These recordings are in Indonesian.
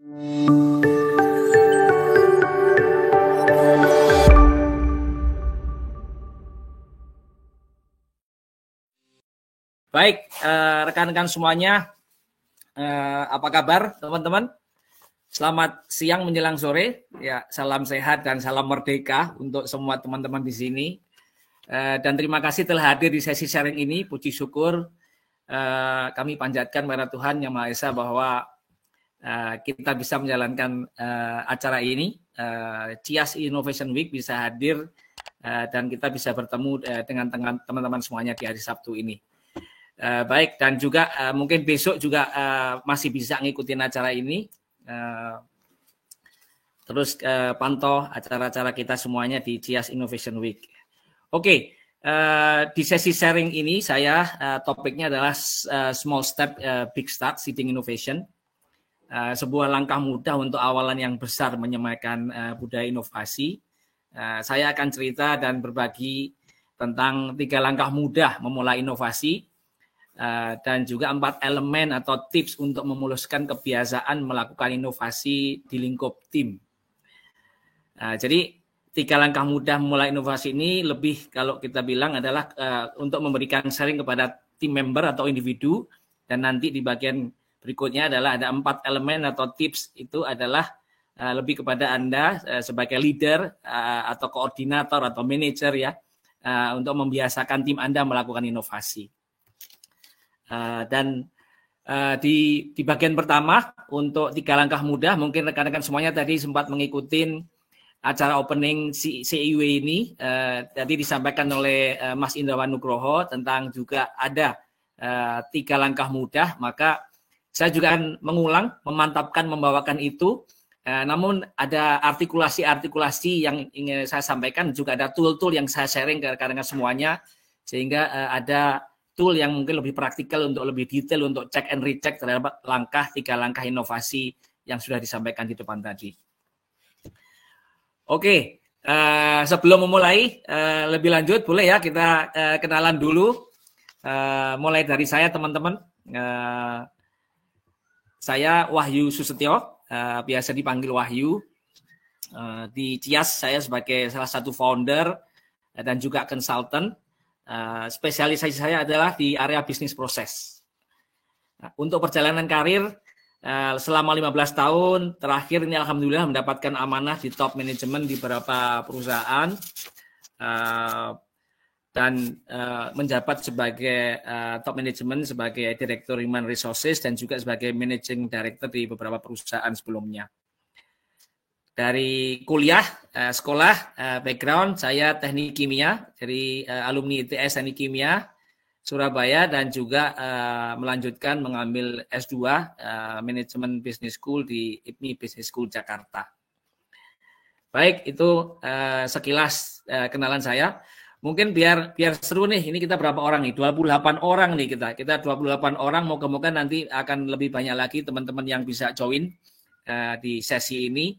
Baik, rekan-rekan semuanya, apa kabar teman-teman? Selamat siang menjelang sore, ya salam sehat dan salam merdeka untuk semua teman-teman di sini. Dan terima kasih telah hadir di sesi sharing ini. Puji syukur kami panjatkan kepada Tuhan Yang Maha Esa bahwa kita bisa menjalankan acara ini. CIAS Innovation Week bisa hadir dan kita bisa bertemu dengan teman-teman semuanya di hari Sabtu ini. Baik, dan juga mungkin besok juga masih bisa ngikutin acara ini. Terus pantau acara-acara kita semuanya di CIAS Innovation Week. Oke, di sesi sharing ini saya topiknya adalah small step, big start, seeding innovation. Sebuah langkah mudah untuk awalan yang besar menyematkan budaya inovasi. Saya akan cerita dan berbagi tentang 3 langkah mudah memulai inovasi. Dan juga 4 elemen atau tips untuk memuluskan kebiasaan melakukan inovasi di lingkup tim. Jadi 3 langkah mudah memulai inovasi ini lebih kalau kita bilang adalah untuk memberikan sharing kepada tim member atau individu, dan nanti di bagian berikutnya adalah ada 4 elemen atau tips, itu adalah lebih kepada Anda sebagai leader atau koordinator atau manager ya, untuk membiasakan tim Anda melakukan inovasi. Dan di bagian pertama untuk 3 langkah mudah, mungkin rekan-rekan semuanya tadi sempat mengikuti acara opening CIW ini. Tadi disampaikan oleh Mas Indrawan Nugroho tentang juga ada 3 langkah mudah, maka saya juga akan mengulang, memantapkan, membawakan itu. Namun ada artikulasi-artikulasi yang ingin saya sampaikan, juga ada tool-tool yang saya sharing ke rekan-rekan semuanya, sehingga ada tool yang mungkin lebih praktikal untuk lebih detail untuk cek and recheck terhadap 3 langkah inovasi yang sudah disampaikan di depan tadi. Oke, sebelum memulai lebih lanjut, boleh ya kita kenalan dulu. Mulai dari saya teman-teman. Saya Wahyu Susetyo, biasa dipanggil Wahyu. Di CIAS saya sebagai salah satu founder dan juga konsultan. Spesialisasi saya adalah di area bisnis proses. Untuk perjalanan karir selama 15 tahun terakhir ini alhamdulillah mendapatkan amanah di top manajemen di beberapa perusahaan, dan menjabat sebagai top manajemen sebagai direktur human resources dan juga sebagai managing director di beberapa perusahaan sebelumnya. Dari kuliah, sekolah, background saya teknik kimia, dari alumni ITS Teknik Kimia Surabaya, dan juga melanjutkan mengambil S2 Manajemen Business School di IPMI Business School Jakarta. Baik, itu sekilas kenalan saya. Mungkin biar seru nih, ini kita berapa orang nih? 28 orang nih kita 28 orang, moga-moga nanti akan lebih banyak lagi teman-teman yang bisa join di sesi ini.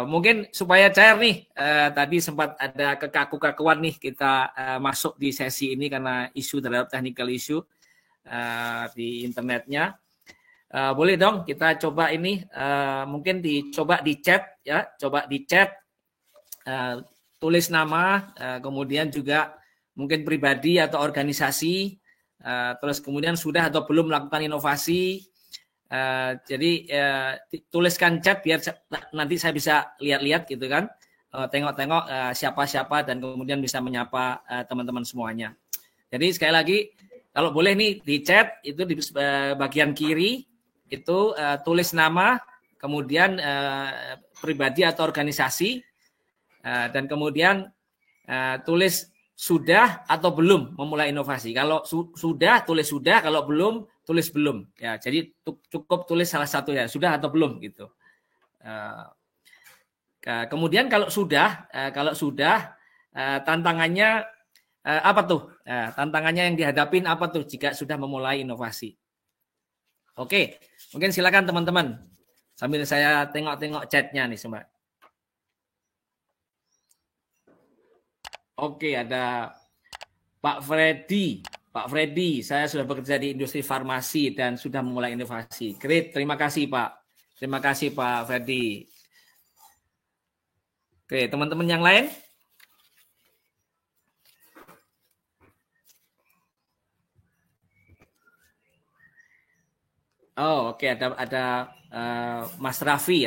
Mungkin supaya cair nih, tadi sempat ada kekaku-kakuan nih kita masuk di sesi ini karena isu terhadap technical issue di internetnya. Boleh dong kita coba ini, mungkin dicoba di chat ya, tulis nama, kemudian juga mungkin pribadi atau organisasi, terus kemudian sudah atau belum melakukan inovasi. Jadi tuliskan chat biar nanti saya bisa lihat-lihat gitu kan, tengok-tengok siapa-siapa, dan kemudian bisa menyapa teman-teman semuanya. Jadi sekali lagi kalau boleh nih di chat itu di bagian kiri itu tulis nama, kemudian pribadi atau organisasi, dan kemudian tulis sudah atau belum memulai inovasi. Kalau sudah tulis sudah, kalau belum tulis belum ya. Jadi cukup tulis salah satu ya, sudah atau belum gitu. Kemudian kalau sudah tantangannya apa tuh? Tantangannya yang dihadapin apa tuh jika sudah memulai inovasi? Oke, mungkin silakan teman-teman sambil saya tengok-tengok chatnya nih semua. Oke, ada Pak Freddy. Pak Freddy, saya sudah bekerja di industri farmasi dan sudah memulai inovasi. Great, terima kasih Pak. Terima kasih Pak Ferdi. Oke, teman-teman yang lain? Oh, oke, ada Mas Raffi,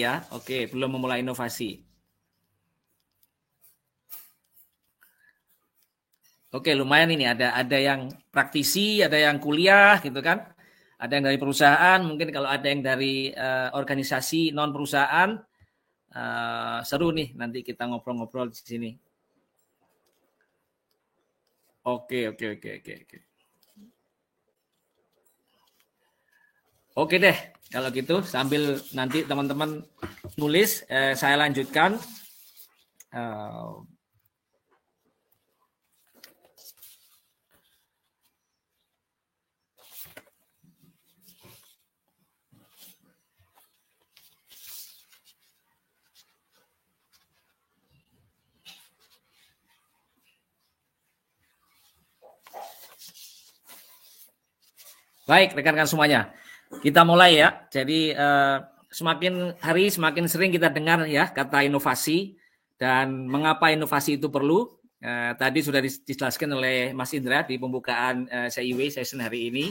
ya. Oke, belum memulai inovasi. Oke, lumayan ini ada yang praktisi, ada yang kuliah gitu kan. Ada yang dari perusahaan, mungkin kalau ada yang dari organisasi non perusahaan, seru nih nanti kita ngobrol-ngobrol di sini. Oke. Oke deh, kalau gitu sambil nanti teman-teman nulis, saya lanjutkan. Baik, rekan-rekan semuanya. Kita mulai ya. Jadi semakin hari semakin sering kita dengar ya kata inovasi dan mengapa inovasi itu perlu. Tadi sudah dijelaskan oleh Mas Indra di pembukaan CIW session hari ini.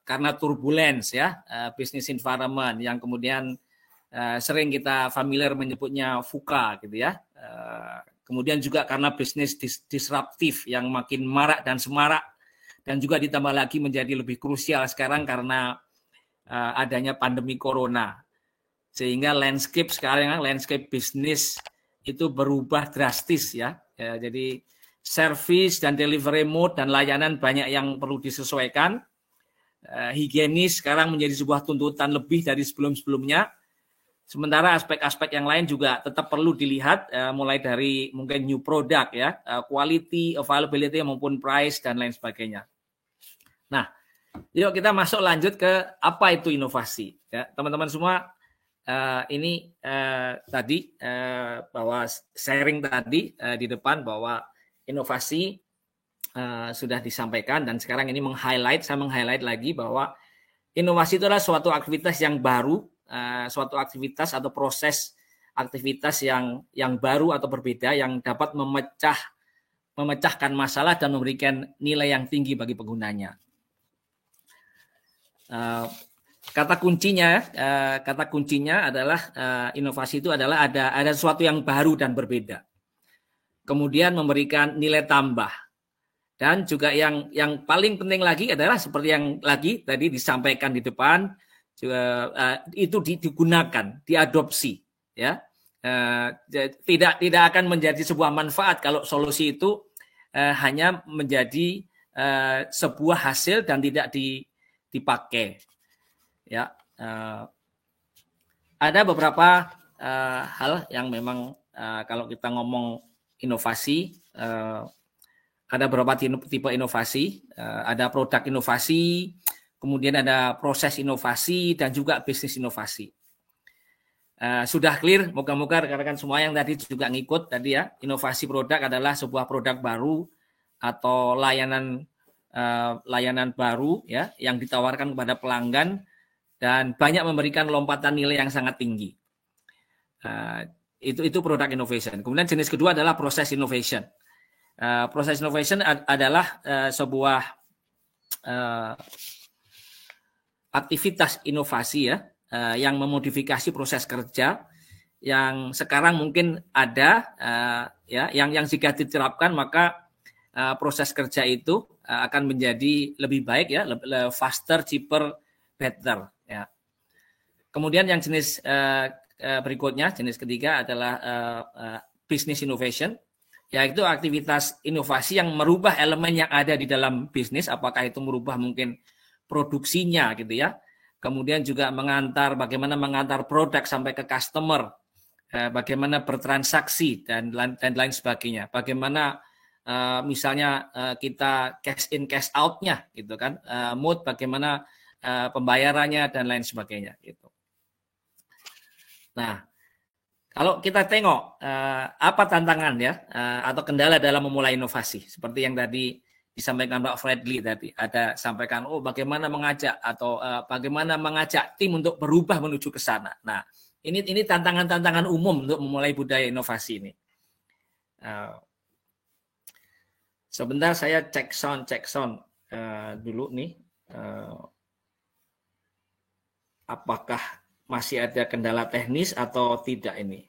Karena turbulence ya, business environment yang kemudian sering kita familiar menyebutnya VUCA gitu ya. Kemudian juga karena bisnis disruptif yang makin marak dan semarak, dan juga ditambah lagi menjadi lebih krusial sekarang karena adanya pandemi corona. Sehingga landscape sekarang, landscape bisnis itu berubah drastis ya. Jadi service dan delivery mode dan layanan banyak yang perlu disesuaikan. Higienis sekarang menjadi sebuah tuntutan lebih dari sebelum-sebelumnya. Sementara aspek-aspek yang lain juga tetap perlu dilihat, mulai dari mungkin new product ya, quality, availability maupun price dan lain sebagainya. Nah, yuk kita masuk lanjut ke apa itu inovasi. Ya, teman-teman semua, ini tadi bahwa sharing tadi di depan bahwa inovasi sudah disampaikan, dan sekarang ini saya meng-highlight lagi bahwa inovasi itu adalah suatu aktivitas yang baru, suatu aktivitas atau proses aktivitas yang baru atau berbeda yang dapat memecahkan masalah dan memberikan nilai yang tinggi bagi penggunanya. Kata kuncinya adalah inovasi itu adalah ada sesuatu yang baru dan berbeda. Kemudian memberikan nilai tambah. Dan juga yang paling penting lagi adalah seperti yang lagi tadi disampaikan di depan, juga itu digunakan, diadopsi, ya. Tidak akan menjadi sebuah manfaat kalau solusi itu hanya menjadi sebuah hasil dan tidak dipakai. Ya, ada beberapa hal yang memang kalau kita ngomong inovasi, ada beberapa tipe inovasi, ada produk inovasi, kemudian ada proses inovasi, dan juga bisnis inovasi. Sudah clear, moga-moga rekan-rekan semua yang tadi juga ngikut tadi ya, inovasi produk adalah sebuah produk baru atau layanan baru ya yang ditawarkan kepada pelanggan dan banyak memberikan lompatan nilai yang sangat tinggi. Itu product innovation. Kemudian jenis kedua adalah proses innovation. Proses innovation adalah sebuah aktivitas inovasi ya, yang memodifikasi proses kerja yang sekarang mungkin ada ya, yang jika diterapkan maka proses kerja itu akan menjadi lebih baik ya, faster, cheaper, better ya. Kemudian yang jenis berikutnya, jenis ketiga adalah business innovation, yaitu aktivitas inovasi yang merubah elemen yang ada di dalam bisnis, apakah itu merubah mungkin produksinya gitu ya, kemudian juga bagaimana mengantar produk sampai ke customer, bagaimana bertransaksi dan lain sebagainya, bagaimana misalnya kita cash in cash out-nya gitu kan, mode bagaimana pembayarannya dan lain sebagainya gitu. Nah, kalau kita tengok apa tantangan ya atau kendala dalam memulai inovasi, seperti yang tadi disampaikan Pak Fredly tadi, ada sampaikan bagaimana mengajak atau bagaimana mengajak tim untuk berubah menuju ke sana. Nah, ini tantangan-tantangan umum untuk memulai budaya inovasi ini. Sebentar saya cek sound dulu nih. Apakah masih ada kendala teknis atau tidak ini?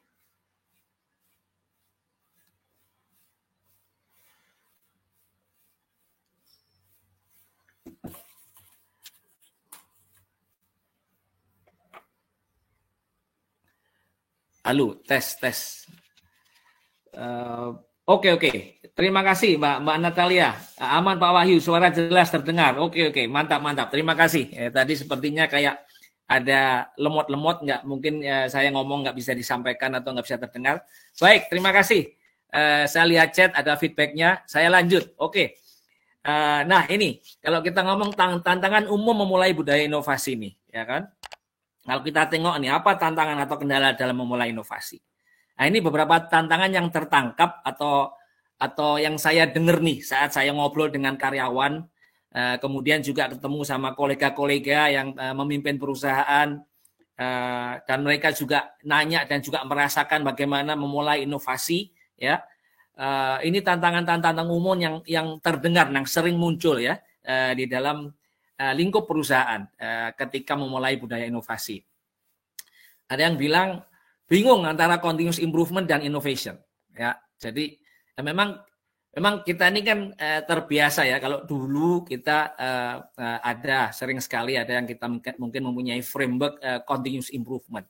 Halo, tes. Oke. Terima kasih Mbak Natalia. Aman Pak Wahyu, suara jelas terdengar. Oke. Mantap. Terima kasih. Tadi sepertinya kayak ada lemot-lemot, mungkin saya ngomong nggak bisa disampaikan atau nggak bisa terdengar. Baik, terima kasih. Saya lihat chat ada feedbacknya. Saya lanjut. Oke. Nah ini kalau kita ngomong tantangan umum memulai budaya inovasi nih, ya kan? Kalau kita tengok nih apa tantangan atau kendala dalam memulai inovasi. Nah ini beberapa tantangan yang tertangkap atau yang saya dengar nih saat saya ngobrol dengan karyawan, kemudian juga ketemu sama kolega-kolega yang memimpin perusahaan, dan mereka juga nanya dan juga merasakan bagaimana memulai inovasi, ya. Ini tantangan umum yang terdengar, yang sering muncul ya di dalam lingkup perusahaan ketika memulai budaya inovasi. Ada yang bilang bingung antara continuous improvement dan innovation. Ya, jadi memang kita ini kan terbiasa ya. Kalau dulu kita ada sering sekali ada yang kita mungkin mempunyai framework continuous improvement.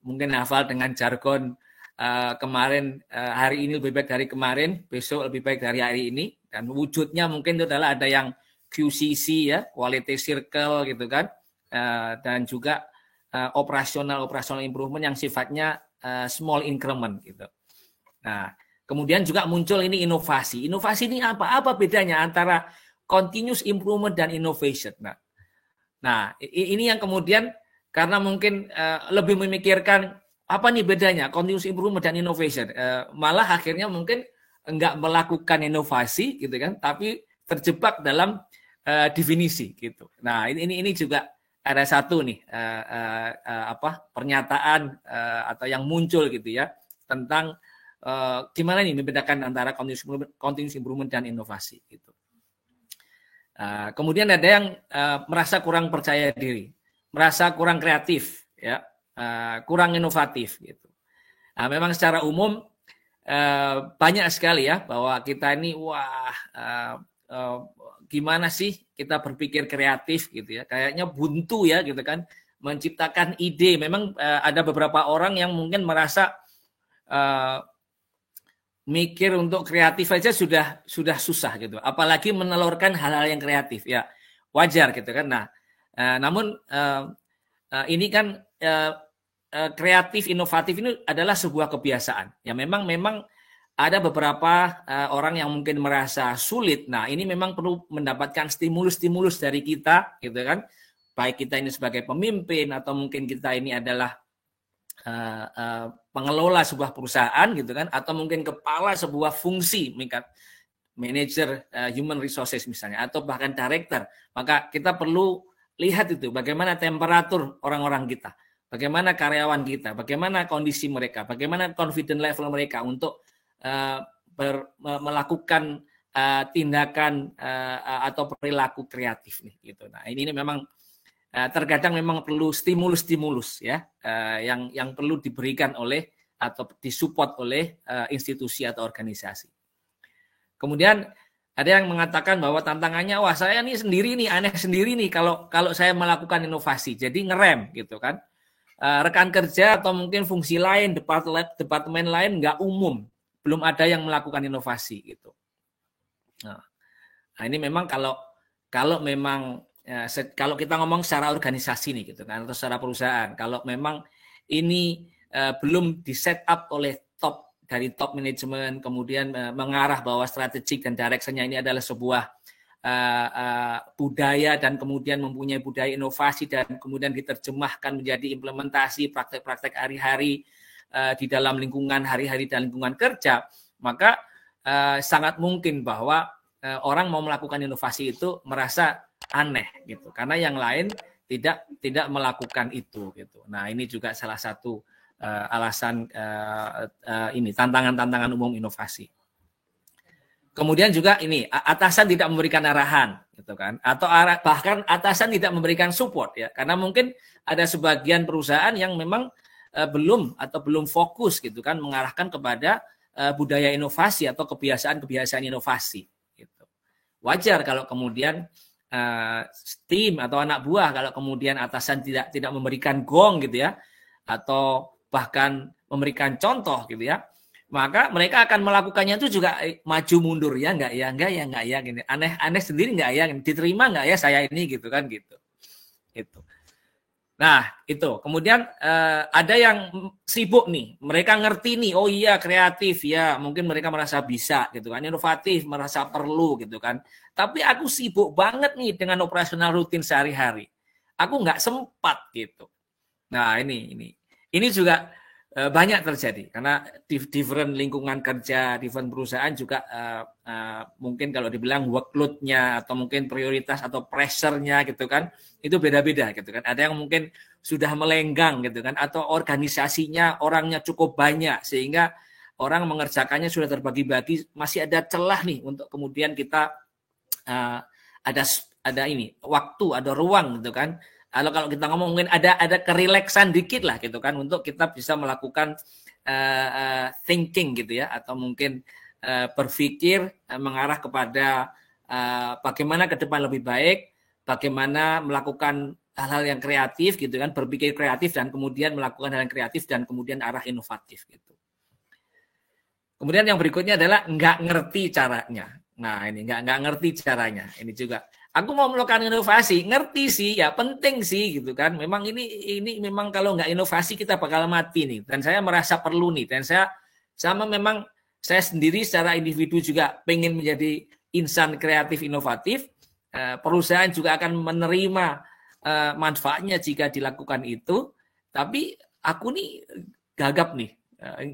Mungkin hafal dengan jargon kemarin hari ini lebih baik dari kemarin, besok lebih baik dari hari ini, dan wujudnya mungkin itu adalah ada yang QCC ya, quality circle gitu kan, dan juga operational improvement yang sifatnya small increment gitu. Nah, kemudian juga muncul ini inovasi. Inovasi ini apa bedanya antara continuous improvement dan innovation? Nah ini yang kemudian karena mungkin lebih memikirkan apa nih bedanya continuous improvement dan innovation, malah akhirnya mungkin enggak melakukan inovasi gitu kan, tapi terjebak dalam definisi gitu. Nah ini juga ada satu nih pernyataan atau yang muncul gitu ya tentang gimana nih membedakan antara continuous improvement dan inovasi gitu. Kemudian ada yang merasa kurang percaya diri, merasa kurang kreatif ya, kurang inovatif gitu. Nah, memang secara umum banyak sekali ya bahwa kita ini gimana sih kita berpikir kreatif gitu ya, kayaknya buntu ya gitu kan, menciptakan ide. Memang ada beberapa orang yang mungkin merasa mikir untuk kreatif aja sudah susah gitu, apalagi menelurkan hal-hal yang kreatif ya, wajar gitu kan. Nah namun ini kan kreatif inovatif ini adalah sebuah kebiasaan ya. Memang ada beberapa orang yang mungkin merasa sulit. Nah, ini memang perlu mendapatkan stimulus dari kita, gitu kan? Baik kita ini sebagai pemimpin atau mungkin kita ini adalah pengelola sebuah perusahaan, gitu kan? Atau mungkin kepala sebuah fungsi, manager human resources misalnya, atau bahkan director. Maka kita perlu lihat itu bagaimana temperatur orang-orang kita, bagaimana karyawan kita, bagaimana kondisi mereka, bagaimana confidence level mereka untuk melakukan tindakan atau perilaku kreatif nih gitu. Nah ini memang terkadang memang perlu stimulus ya yang perlu diberikan oleh atau disupport oleh institusi atau organisasi. Kemudian ada yang mengatakan bahwa tantangannya, wah saya nih sendiri nih, aneh sendiri nih kalau saya melakukan inovasi, jadi ngerem gitu kan. Rekan kerja atau mungkin fungsi lain, departemen lain nggak umum, belum ada yang melakukan inovasi gitu. Nah ini memang kalau memang kalau kita ngomong secara organisasi nih gitu kan, atau secara perusahaan, kalau memang ini belum di set up oleh dari top manajemen, kemudian mengarah bahwa strategik dan directionnya ini adalah sebuah budaya dan kemudian mempunyai budaya inovasi dan kemudian diterjemahkan menjadi implementasi praktek-praktek hari-hari di dalam lingkungan hari-hari dan lingkungan kerja, maka sangat mungkin bahwa orang mau melakukan inovasi itu merasa aneh gitu, karena yang lain tidak melakukan itu gitu. Nah, ini juga salah satu alasan ini tantangan umum inovasi. Kemudian juga ini atasan tidak memberikan arahan gitu kan, atau bahkan atasan tidak memberikan support ya, karena mungkin ada sebagian perusahaan yang memang belum fokus gitu kan, mengarahkan kepada budaya inovasi atau kebiasaan inovasi gitu. Wajar kalau kemudian tim atau anak buah kalau kemudian atasan tidak memberikan gong gitu ya, atau bahkan memberikan contoh gitu ya, maka mereka akan melakukannya itu juga maju mundur ya, enggak ya gini, aneh sendiri enggak ya, diterima enggak ya saya ini gitu kan gitu. Nah itu kemudian ada yang sibuk nih, mereka ngerti nih, oh iya kreatif ya, mungkin mereka merasa bisa gitu kan, inovatif, merasa perlu gitu kan, tapi aku sibuk banget nih dengan operasional rutin sehari-hari, aku nggak sempat gitu. Nah ini juga banyak terjadi karena different lingkungan kerja, different perusahaan juga mungkin kalau dibilang workload-nya atau mungkin prioritas atau pressure-nya gitu kan, itu beda-beda gitu kan. Ada yang mungkin sudah melenggang gitu kan, atau organisasinya orangnya cukup banyak sehingga orang mengerjakannya sudah terbagi-bagi, masih ada celah nih untuk kemudian kita ada ini waktu, ada ruang gitu kan. Kalau kita ngomong mungkin ada kerileksan dikit lah gitu kan, untuk kita bisa melakukan thinking gitu ya, atau mungkin berpikir mengarah kepada bagaimana ke depan lebih baik, bagaimana melakukan hal-hal yang kreatif gitu kan, berpikir kreatif dan kemudian melakukan hal yang kreatif dan kemudian arah inovatif gitu. Kemudian yang berikutnya adalah nggak ngerti caranya. Nah ini nggak ngerti caranya, ini juga. Aku mau melakukan inovasi, ngerti sih, ya penting sih gitu kan. Memang ini memang kalau nggak inovasi kita bakal mati nih. Dan saya merasa perlu nih. Dan saya memang saya sendiri secara individu juga pengen menjadi insan kreatif inovatif. Perusahaan juga akan menerima manfaatnya jika dilakukan itu. Tapi aku nih gagap nih,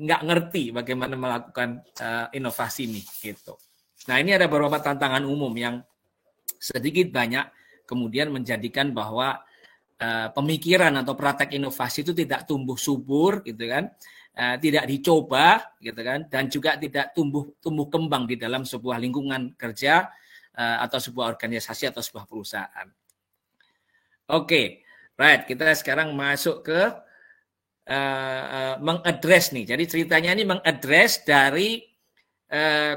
nggak ngerti bagaimana melakukan inovasi nih gitu. Nah ini ada beberapa tantangan umum yang sedikit banyak kemudian menjadikan bahwa pemikiran atau praktek inovasi itu tidak tumbuh subur gitu kan, tidak dicoba gitu kan, dan juga tidak tumbuh kembang di dalam sebuah lingkungan kerja atau sebuah organisasi atau sebuah perusahaan. Oke, right, kita sekarang masuk ke mengadres nih. Jadi ceritanya ini mengadres dari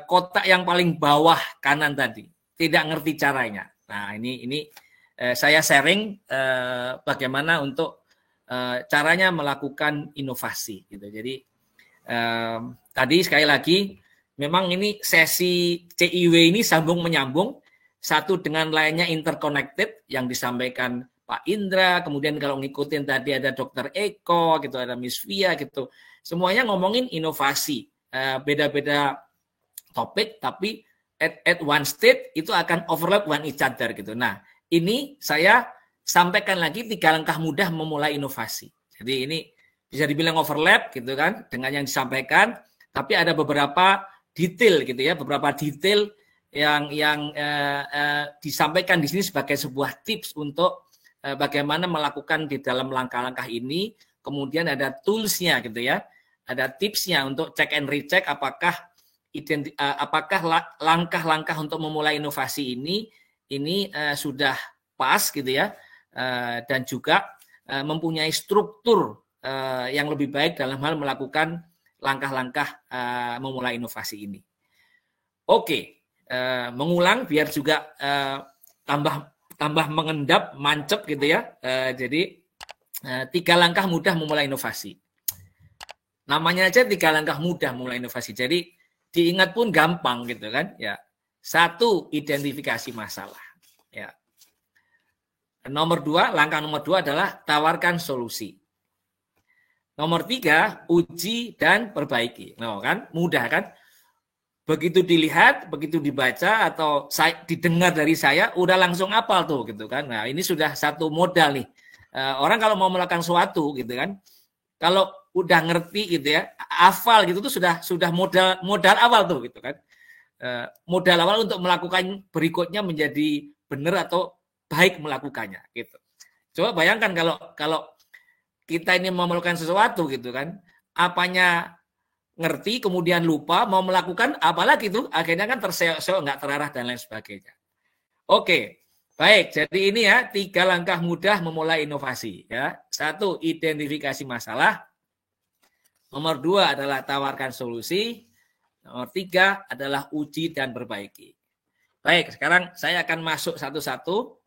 kotak yang paling bawah kanan tadi, tidak ngerti caranya. Nah ini saya sharing bagaimana untuk caranya melakukan inovasi gitu. Jadi tadi sekali lagi memang ini sesi CIW ini sambung menyambung, satu dengan lainnya interconnected yang disampaikan Pak Indra, kemudian kalau ngikutin tadi ada Dr. Eko gitu, ada Miss Via gitu, semuanya ngomongin inovasi, beda-beda topik tapi at one state itu akan overlap one each other gitu. Nah ini saya sampaikan lagi 3 langkah mudah memulai inovasi. Jadi ini bisa dibilang overlap gitu kan dengan yang disampaikan, tapi ada beberapa detail gitu ya, beberapa detail yang disampaikan di sini sebagai sebuah tips untuk bagaimana melakukan di dalam langkah-langkah ini. Kemudian ada tools-nya gitu ya, ada tipsnya untuk check and recheck apakah langkah-langkah untuk memulai inovasi ini sudah pas gitu ya, dan juga mempunyai struktur yang lebih baik dalam hal melakukan langkah-langkah memulai inovasi ini. Oke, mengulang biar juga tambah mengendap, mancep gitu ya. Jadi 3 langkah mudah memulai inovasi. Namanya aja 3 langkah mudah memulai inovasi. Jadi diingat pun gampang gitu kan ya. 1, identifikasi masalah ya. Langkah nomor 2 adalah tawarkan solusi. Nomor 3, uji dan perbaiki. Nah, kan mudah kan? Begitu dilihat, begitu dibaca atau didengar dari saya udah langsung hafal tuh gitu kan. Nah, ini sudah satu modal nih. Orang kalau mau melakukan sesuatu gitu kan, kalau udah ngerti gitu ya, hafal gitu tuh sudah modal awal tuh gitu kan. modal awal untuk melakukan berikutnya menjadi benar atau baik melakukannya gitu. Coba bayangkan kalau kita ini mau melakukan sesuatu gitu kan, apanya ngerti kemudian lupa mau melakukan apalagi itu akhirnya kan terseok-seok nggak terarah dan lain sebagainya. Oke, baik. Jadi ini ya 3 langkah mudah memulai inovasi ya. 1, identifikasi masalah. Nomor 2 adalah tawarkan solusi. Nomor 3 adalah uji dan perbaiki. Baik, sekarang saya akan masuk satu-satu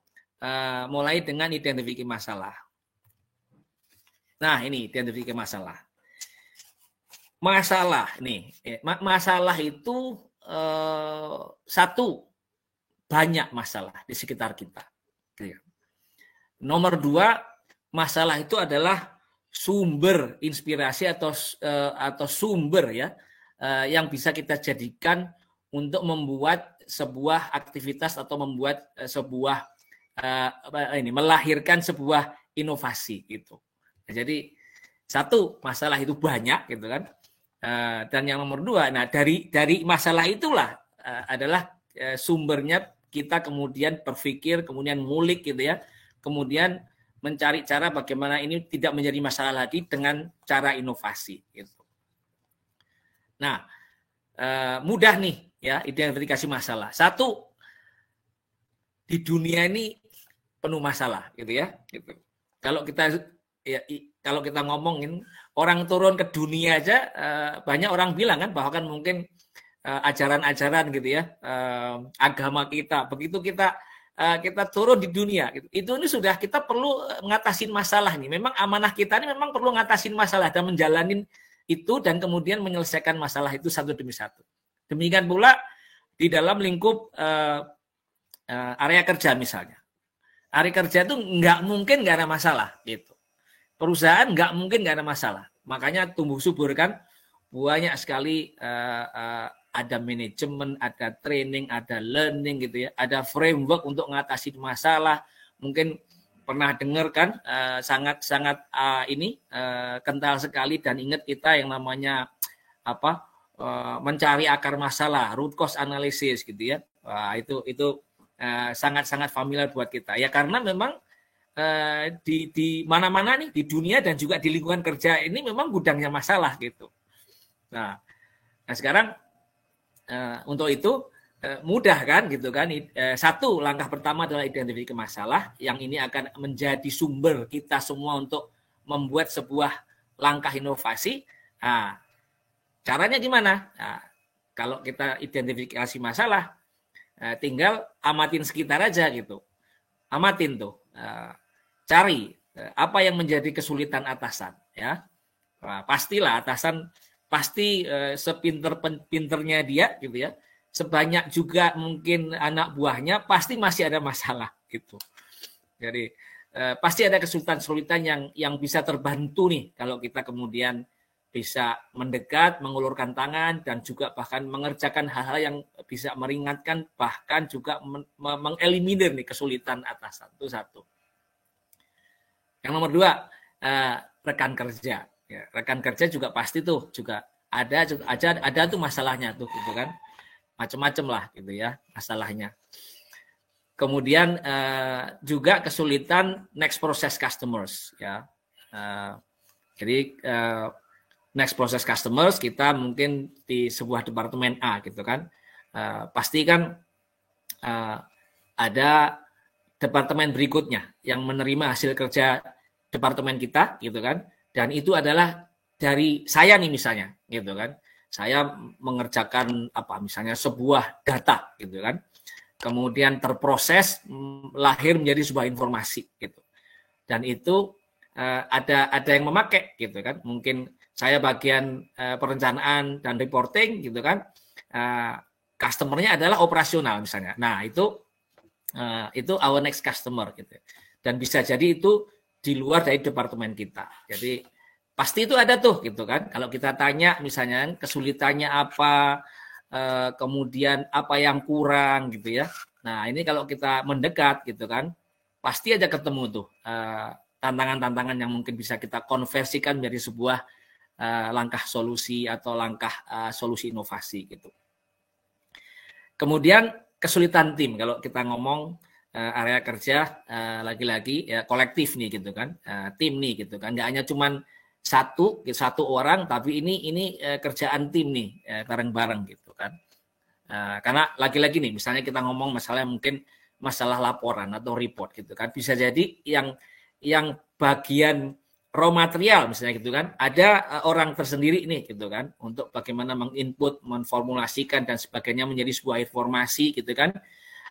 mulai dengan identifikasi masalah. Nah, ini identifikasi masalah. Masalah nih, masalah itu satu, banyak masalah di sekitar kita. Nomor 2, masalah itu adalah sumber inspirasi atau sumber ya yang bisa kita jadikan untuk membuat sebuah aktivitas atau membuat sebuah melahirkan sebuah inovasi gitu. Jadi satu, masalah itu banyak gitu kan. Dan yang nomor 2, nah dari masalah itulah adalah sumbernya kita kemudian berpikir, kemudian ngulik gitu ya, kemudian mencari cara bagaimana ini tidak menjadi masalah lagi dengan cara inovasi gitu. Nah, mudah nih ya identifikasi masalah. Satu, di dunia ini penuh masalah gitu ya. Gitu. Kalau kita ngomongin orang turun ke dunia aja, banyak orang bilang kan bahwa kan mungkin ajaran-ajaran gitu ya, agama kita, begitu kita turun di dunia, gitu. Itu ini sudah kita perlu ngatasin masalah nih. Memang amanah kita ini memang perlu ngatasin masalah dan menjalanin itu dan kemudian menyelesaikan masalah itu satu demi satu. Demikian pula di dalam lingkup area kerja misalnya. Area kerja itu nggak mungkin nggak ada masalah gitu. Perusahaan nggak mungkin nggak ada masalah. Makanya tumbuh subur kan banyak sekali ada manajemen, ada training, ada learning gitu ya, ada framework untuk mengatasi masalah. Mungkin pernah dengar kan sangat-sangat kental sekali dan ingat kita yang namanya mencari akar masalah, root cause analysis gitu ya. Itu sangat-sangat familiar buat kita. Ya karena memang di mana-mana nih di dunia dan juga di lingkungan kerja ini memang gudangnya masalah gitu. Nah sekarang untuk itu mudah kan gitu kan. Satu, langkah pertama adalah identifikasi masalah yang ini akan menjadi sumber kita semua untuk membuat sebuah langkah inovasi. Nah, caranya gimana? Nah, kalau kita identifikasi masalah, tinggal amatin sekitar aja gitu. Amatin tuh. Cari apa yang menjadi kesulitan atasan ya. Nah, pastilah atasan pasti sepinter-pinternya dia gitu ya. Sebanyak juga mungkin anak buahnya pasti masih ada masalah gitu. Jadi pasti ada kesulitan-kesulitan yang bisa terbantu nih kalau kita kemudian bisa mendekat, mengulurkan tangan dan juga bahkan mengerjakan hal-hal yang bisa meringankan bahkan juga mengeliminir nih kesulitan atasan. Itu satu. Yang nomor 2, rekan kerja. Ya, rekan kerja juga pasti tuh juga ada tuh masalahnya tuh gitu kan. Macam-macam lah gitu ya masalahnya. Kemudian juga kesulitan next process customers ya. Jadi next process customers kita mungkin di sebuah departemen A gitu kan. Pasti kan ada departemen berikutnya yang menerima hasil kerja departemen kita gitu kan, dan itu adalah dari saya nih misalnya gitu kan, saya mengerjakan misalnya sebuah data gitu kan, kemudian terproses lahir menjadi sebuah informasi gitu, dan itu ada yang memakai gitu kan, mungkin saya bagian perencanaan dan reporting gitu kan, customernya adalah operasional misalnya, nah itu our next customer gitu. Dan bisa jadi itu di luar dari departemen kita. Jadi pasti itu ada tuh gitu kan. Kalau kita tanya misalnya kesulitannya apa, kemudian apa yang kurang gitu ya. Nah ini kalau kita mendekat gitu kan, pasti aja ketemu tuh tantangan-tantangan yang mungkin bisa kita konversikan menjadi sebuah langkah solusi atau langkah solusi inovasi gitu. Kemudian kesulitan tim, kalau kita ngomong area kerja lagi-lagi ya kolektif nih gitu kan, tim nih gitu kan, nggak hanya cuman satu orang, tapi ini kerjaan tim nih bareng-bareng gitu kan. Karena lagi-lagi nih, misalnya kita ngomong masalah mungkin masalah laporan atau report gitu kan, bisa jadi yang bagian raw material misalnya gitu kan, ada orang tersendiri nih gitu kan, untuk bagaimana menginput, menformulasikan dan sebagainya menjadi sebuah informasi gitu kan,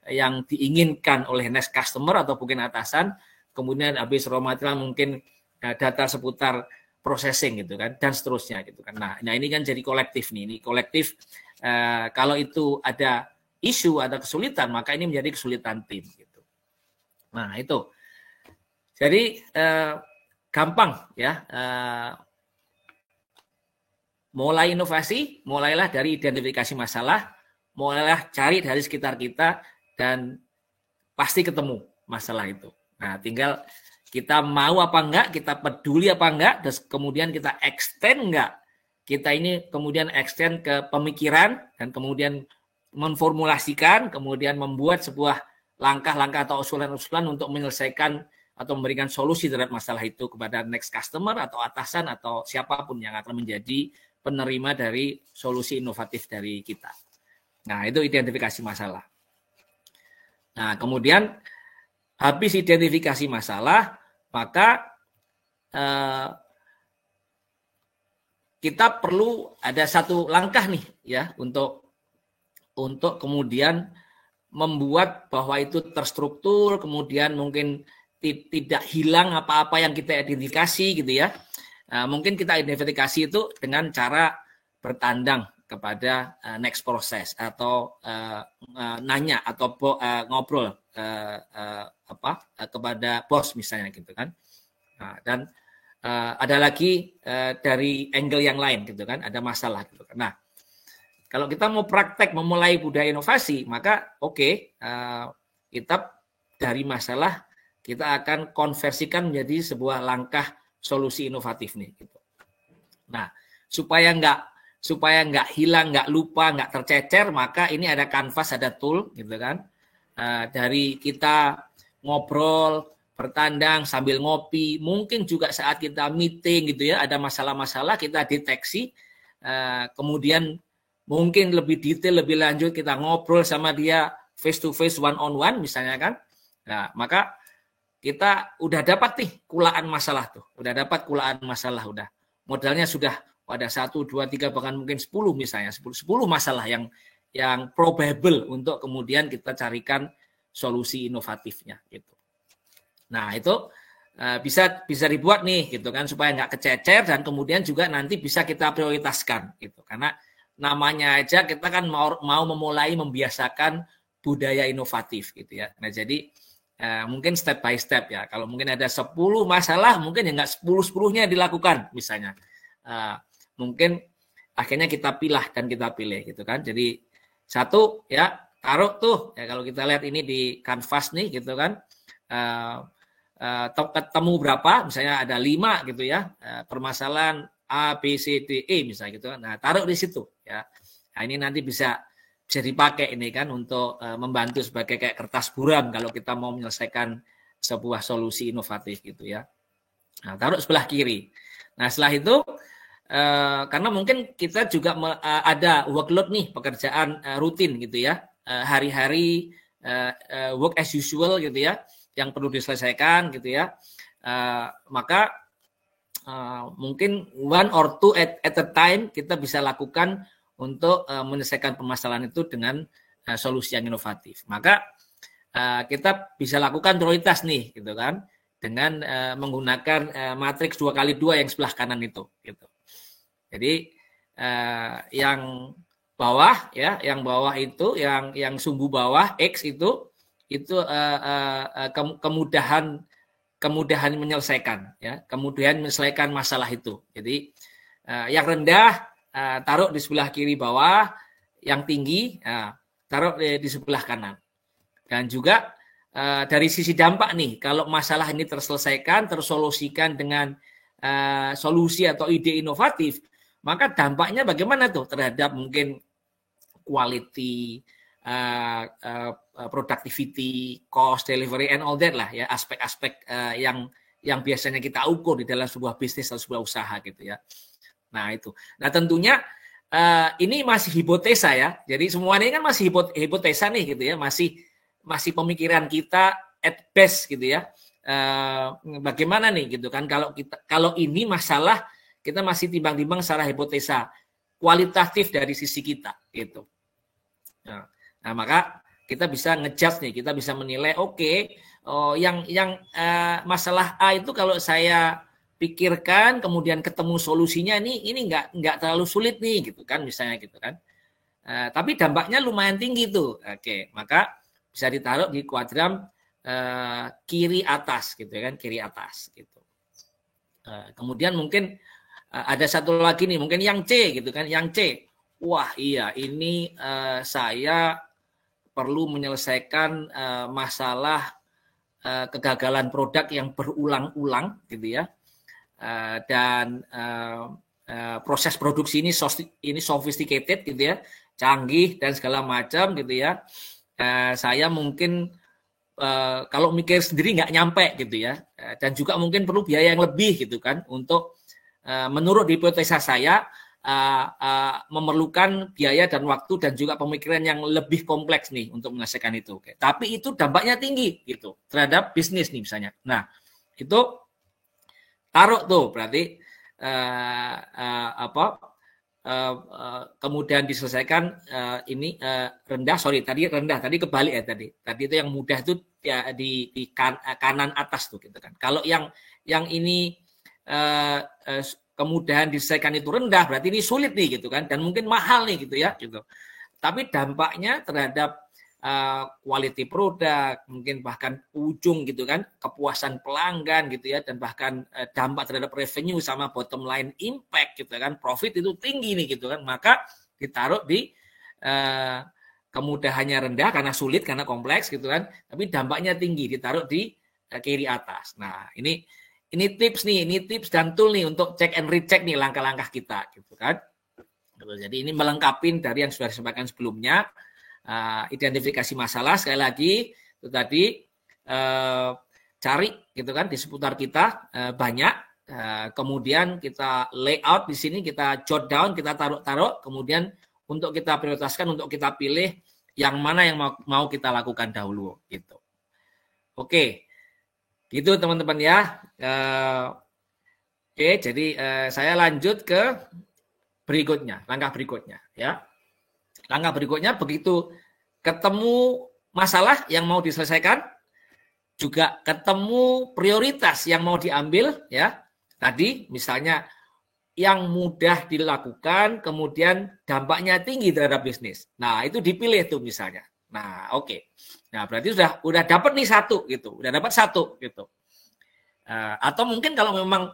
yang diinginkan oleh next customer atau mungkin atasan. Kemudian habis raw material mungkin data seputar processing gitu kan, dan seterusnya gitu kan. Nah ini kan jadi kolektif nih, ini kolektif. Kalau itu ada isu, ada kesulitan, maka ini menjadi kesulitan tim gitu. Nah itu, jadi gampang ya. Mulai inovasi, mulailah dari identifikasi masalah, mulailah cari dari sekitar kita, dan pasti ketemu masalah itu. Nah, tinggal kita mau apa enggak, kita peduli apa enggak, terus kemudian kita extend enggak. Kita ini kemudian extend ke pemikiran, dan kemudian memformulasikan, kemudian membuat sebuah langkah-langkah atau usulan-usulan untuk menyelesaikan atau memberikan solusi terhadap masalah itu kepada next customer atau atasan atau siapapun yang akan menjadi penerima dari solusi inovatif dari kita. Nah, itu identifikasi masalah. Nah, kemudian habis identifikasi masalah, maka kita perlu ada satu langkah nih ya untuk kemudian membuat bahwa itu terstruktur, kemudian mungkin tidak hilang apa-apa yang kita identifikasi gitu ya. Mungkin kita identifikasi itu dengan cara bertandang kepada next proses atau nanya atau ngobrol kepada bos misalnya gitu kan. Dan ada lagi dari angle yang lain gitu kan, ada masalah gitu kan. Nah, kalau kita mau praktek memulai budaya inovasi, maka kita dari masalah kita akan konversikan menjadi sebuah langkah solusi inovatif nih gitu. Nah, supaya nggak hilang, nggak lupa, nggak tercecer, maka ini ada kanvas, ada tool gitu kan. Dari kita ngobrol, bertandang sambil ngopi, mungkin juga saat kita meeting gitu ya, ada masalah-masalah kita deteksi, kemudian mungkin lebih detail, lebih lanjut kita ngobrol sama dia face to face, one on one misalnya kan. Nah, maka kita udah dapat nih kulaan masalah tuh, udah modalnya sudah ada 1, 2, 3 bahkan mungkin 10 misalnya, 10 masalah yang probable untuk kemudian kita carikan solusi inovatifnya gitu. Nah itu bisa dibuat nih gitu kan, supaya nggak kececer, dan kemudian juga nanti bisa kita prioritaskan gitu, karena namanya aja kita kan mau memulai membiasakan budaya inovatif gitu ya. Nah jadi mungkin step by step ya. Kalau mungkin ada 10 masalah, mungkin ya nggak 10-10-nya dilakukan misalnya. Mungkin akhirnya kita pilih gitu kan. Jadi satu ya taruh tuh ya, kalau kita lihat ini di kanvas nih gitu kan. Ketemu berapa, misalnya ada 5 gitu ya, permasalahan A, B, C, D, E misalnya gitu. Nah taruh di situ ya. Nah ini nanti bisa dipakai ini kan untuk membantu sebagai kayak kertas buram kalau kita mau menyelesaikan sebuah solusi inovatif gitu ya. Nah, taruh sebelah kiri. Nah, setelah itu karena mungkin kita juga ada workload nih, pekerjaan rutin gitu ya, hari-hari work as usual gitu ya, yang perlu diselesaikan gitu ya. Maka mungkin 1 or 2 at a time kita bisa lakukan untuk menyelesaikan permasalahan itu dengan solusi yang inovatif. Maka kita bisa lakukan prioritas nih, gitu kan, dengan menggunakan matriks 2x2 yang sebelah kanan itu. Gitu. Jadi yang bawah ya, yang bawah itu, yang sumbu bawah X itu kemudahan menyelesaikan, ya, kemudahan menyelesaikan masalah itu. Jadi yang rendah taruh di sebelah kiri bawah, yang tinggi taruh di sebelah kanan. Dan juga dari sisi dampak nih, kalau masalah ini terselesaikan, tersolusikan dengan solusi atau ide inovatif, maka dampaknya bagaimana tuh terhadap mungkin quality, productivity, cost, delivery, and all that lah ya, aspek-aspek yang biasanya kita ukur di dalam sebuah bisnis atau sebuah usaha gitu ya. Nah itu. Nah tentunya ini masih hipotesa ya. Jadi semuanya ini kan masih hipotesa nih gitu ya, masih pemikiran kita at best gitu ya. Bagaimana nih gitu kan kalau ini masalah kita masih timbang-timbang secara hipotesa kualitatif dari sisi kita gitu. Nah maka kita bisa ngejudge nih, kita bisa menilai yang masalah A itu kalau saya pikirkan kemudian ketemu solusinya ini nggak terlalu sulit nih gitu kan misalnya gitu kan. Tapi dampaknya lumayan tinggi tuh. Oke, maka bisa ditaruh di kuadran kiri atas gitu kan, kiri atas gitu. Kemudian mungkin ada satu lagi nih, mungkin yang C gitu kan, yang C. Wah iya ini saya perlu menyelesaikan masalah kegagalan produk yang berulang-ulang gitu ya, dan proses produksi ini sophisticated gitu ya, canggih dan segala macam gitu ya. Saya mungkin kalau mikir sendiri nggak nyampe gitu ya, dan juga mungkin perlu biaya yang lebih gitu kan untuk menurut hipotesa saya memerlukan biaya dan waktu dan juga pemikiran yang lebih kompleks nih untuk menyelesaikan itu. Tapi itu dampaknya tinggi gitu terhadap bisnis nih misalnya. Nah itu taruh tuh berarti kemudian diselesaikan ini rendah, tadi kebalik ya tadi itu yang mudah itu ya di kanan atas tuh gitu kan. Kalau yang ini kemudahan diselesaikan itu rendah, berarti ini sulit nih gitu kan, dan mungkin mahal nih gitu ya gitu. Tapi dampaknya terhadap quality produk, mungkin bahkan ujung gitu kan, kepuasan pelanggan gitu ya, dan bahkan dampak terhadap revenue sama bottom line impact gitu kan, profit itu tinggi nih gitu kan, maka ditaruh di kemudahannya rendah karena sulit, karena kompleks gitu kan, tapi dampaknya tinggi, ditaruh di kiri atas. Nah ini tips nih, ini tips dan tool nih untuk check and recheck nih langkah-langkah kita gitu kan. Jadi ini melengkapi dari yang sudah disampaikan sebelumnya. Identifikasi masalah sekali lagi itu tadi, cari gitu kan di seputar kita banyak, kemudian kita layout di sini, kita jot down, kita taruh, kemudian untuk kita prioritaskan, untuk kita pilih yang mana yang mau kita lakukan dahulu gitu. Oke. Gitu teman-teman ya. Oke, jadi saya lanjut ke berikutnya, langkah berikutnya ya. Langkah berikutnya begitu ketemu masalah yang mau diselesaikan, juga ketemu prioritas yang mau diambil ya. Tadi misalnya yang mudah dilakukan, kemudian dampaknya tinggi terhadap bisnis. Nah, itu dipilih tuh misalnya. Nah, oke. Nah, berarti udah dapat nih satu gitu. Udah dapat satu gitu. Atau mungkin kalau memang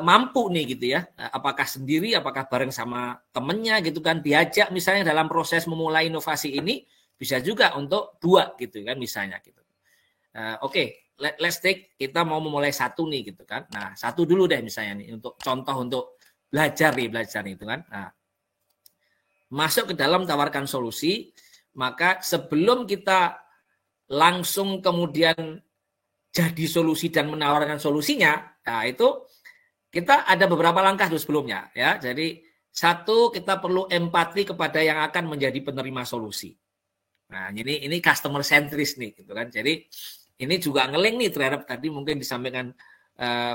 mampu nih gitu ya, apakah sendiri, apakah bareng sama temennya gitu kan, diajak misalnya dalam proses memulai inovasi ini, bisa juga untuk 2 gitu kan misalnya gitu. Oke, let's take, kita mau memulai satu nih gitu kan. Nah, satu dulu deh misalnya nih untuk contoh untuk belajar gitu kan. Nah, masuk ke dalam tawarkan solusi, maka sebelum kita langsung kemudian jadi solusi dan menawarkan solusinya, nah itu kita ada beberapa langkah dulu sebelumnya ya. Jadi satu, kita perlu empati kepada yang akan menjadi penerima solusi. Nah, ini customer centris nih gitu kan. Jadi ini juga ngeling nih terhadap tadi mungkin disampaikan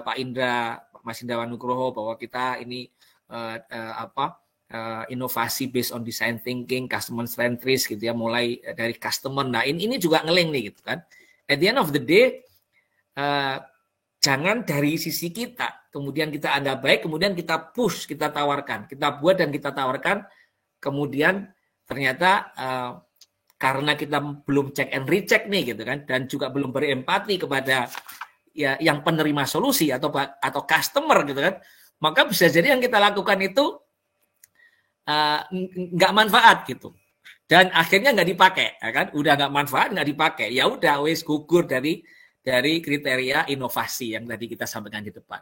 Pak Indra, Mas Indrawan Nugroho, bahwa kita ini inovasi based on design thinking, customer centris gitu ya, mulai dari customer. Nah, ini juga ngeling nih gitu kan. At the end of the day, jangan dari sisi kita, kemudian kita anggap baik, kemudian kita push, kita tawarkan, kita buat dan kita tawarkan, kemudian ternyata karena kita belum check and recheck nih gitu kan, dan juga belum berempati kepada ya yang penerima solusi atau customer gitu kan, maka bisa jadi yang kita lakukan itu nggak manfaat gitu, dan akhirnya nggak dipakai ya kan, udah nggak manfaat, nggak dipakai, ya udah wes gugur dari kriteria inovasi yang tadi kita sampaikan di depan,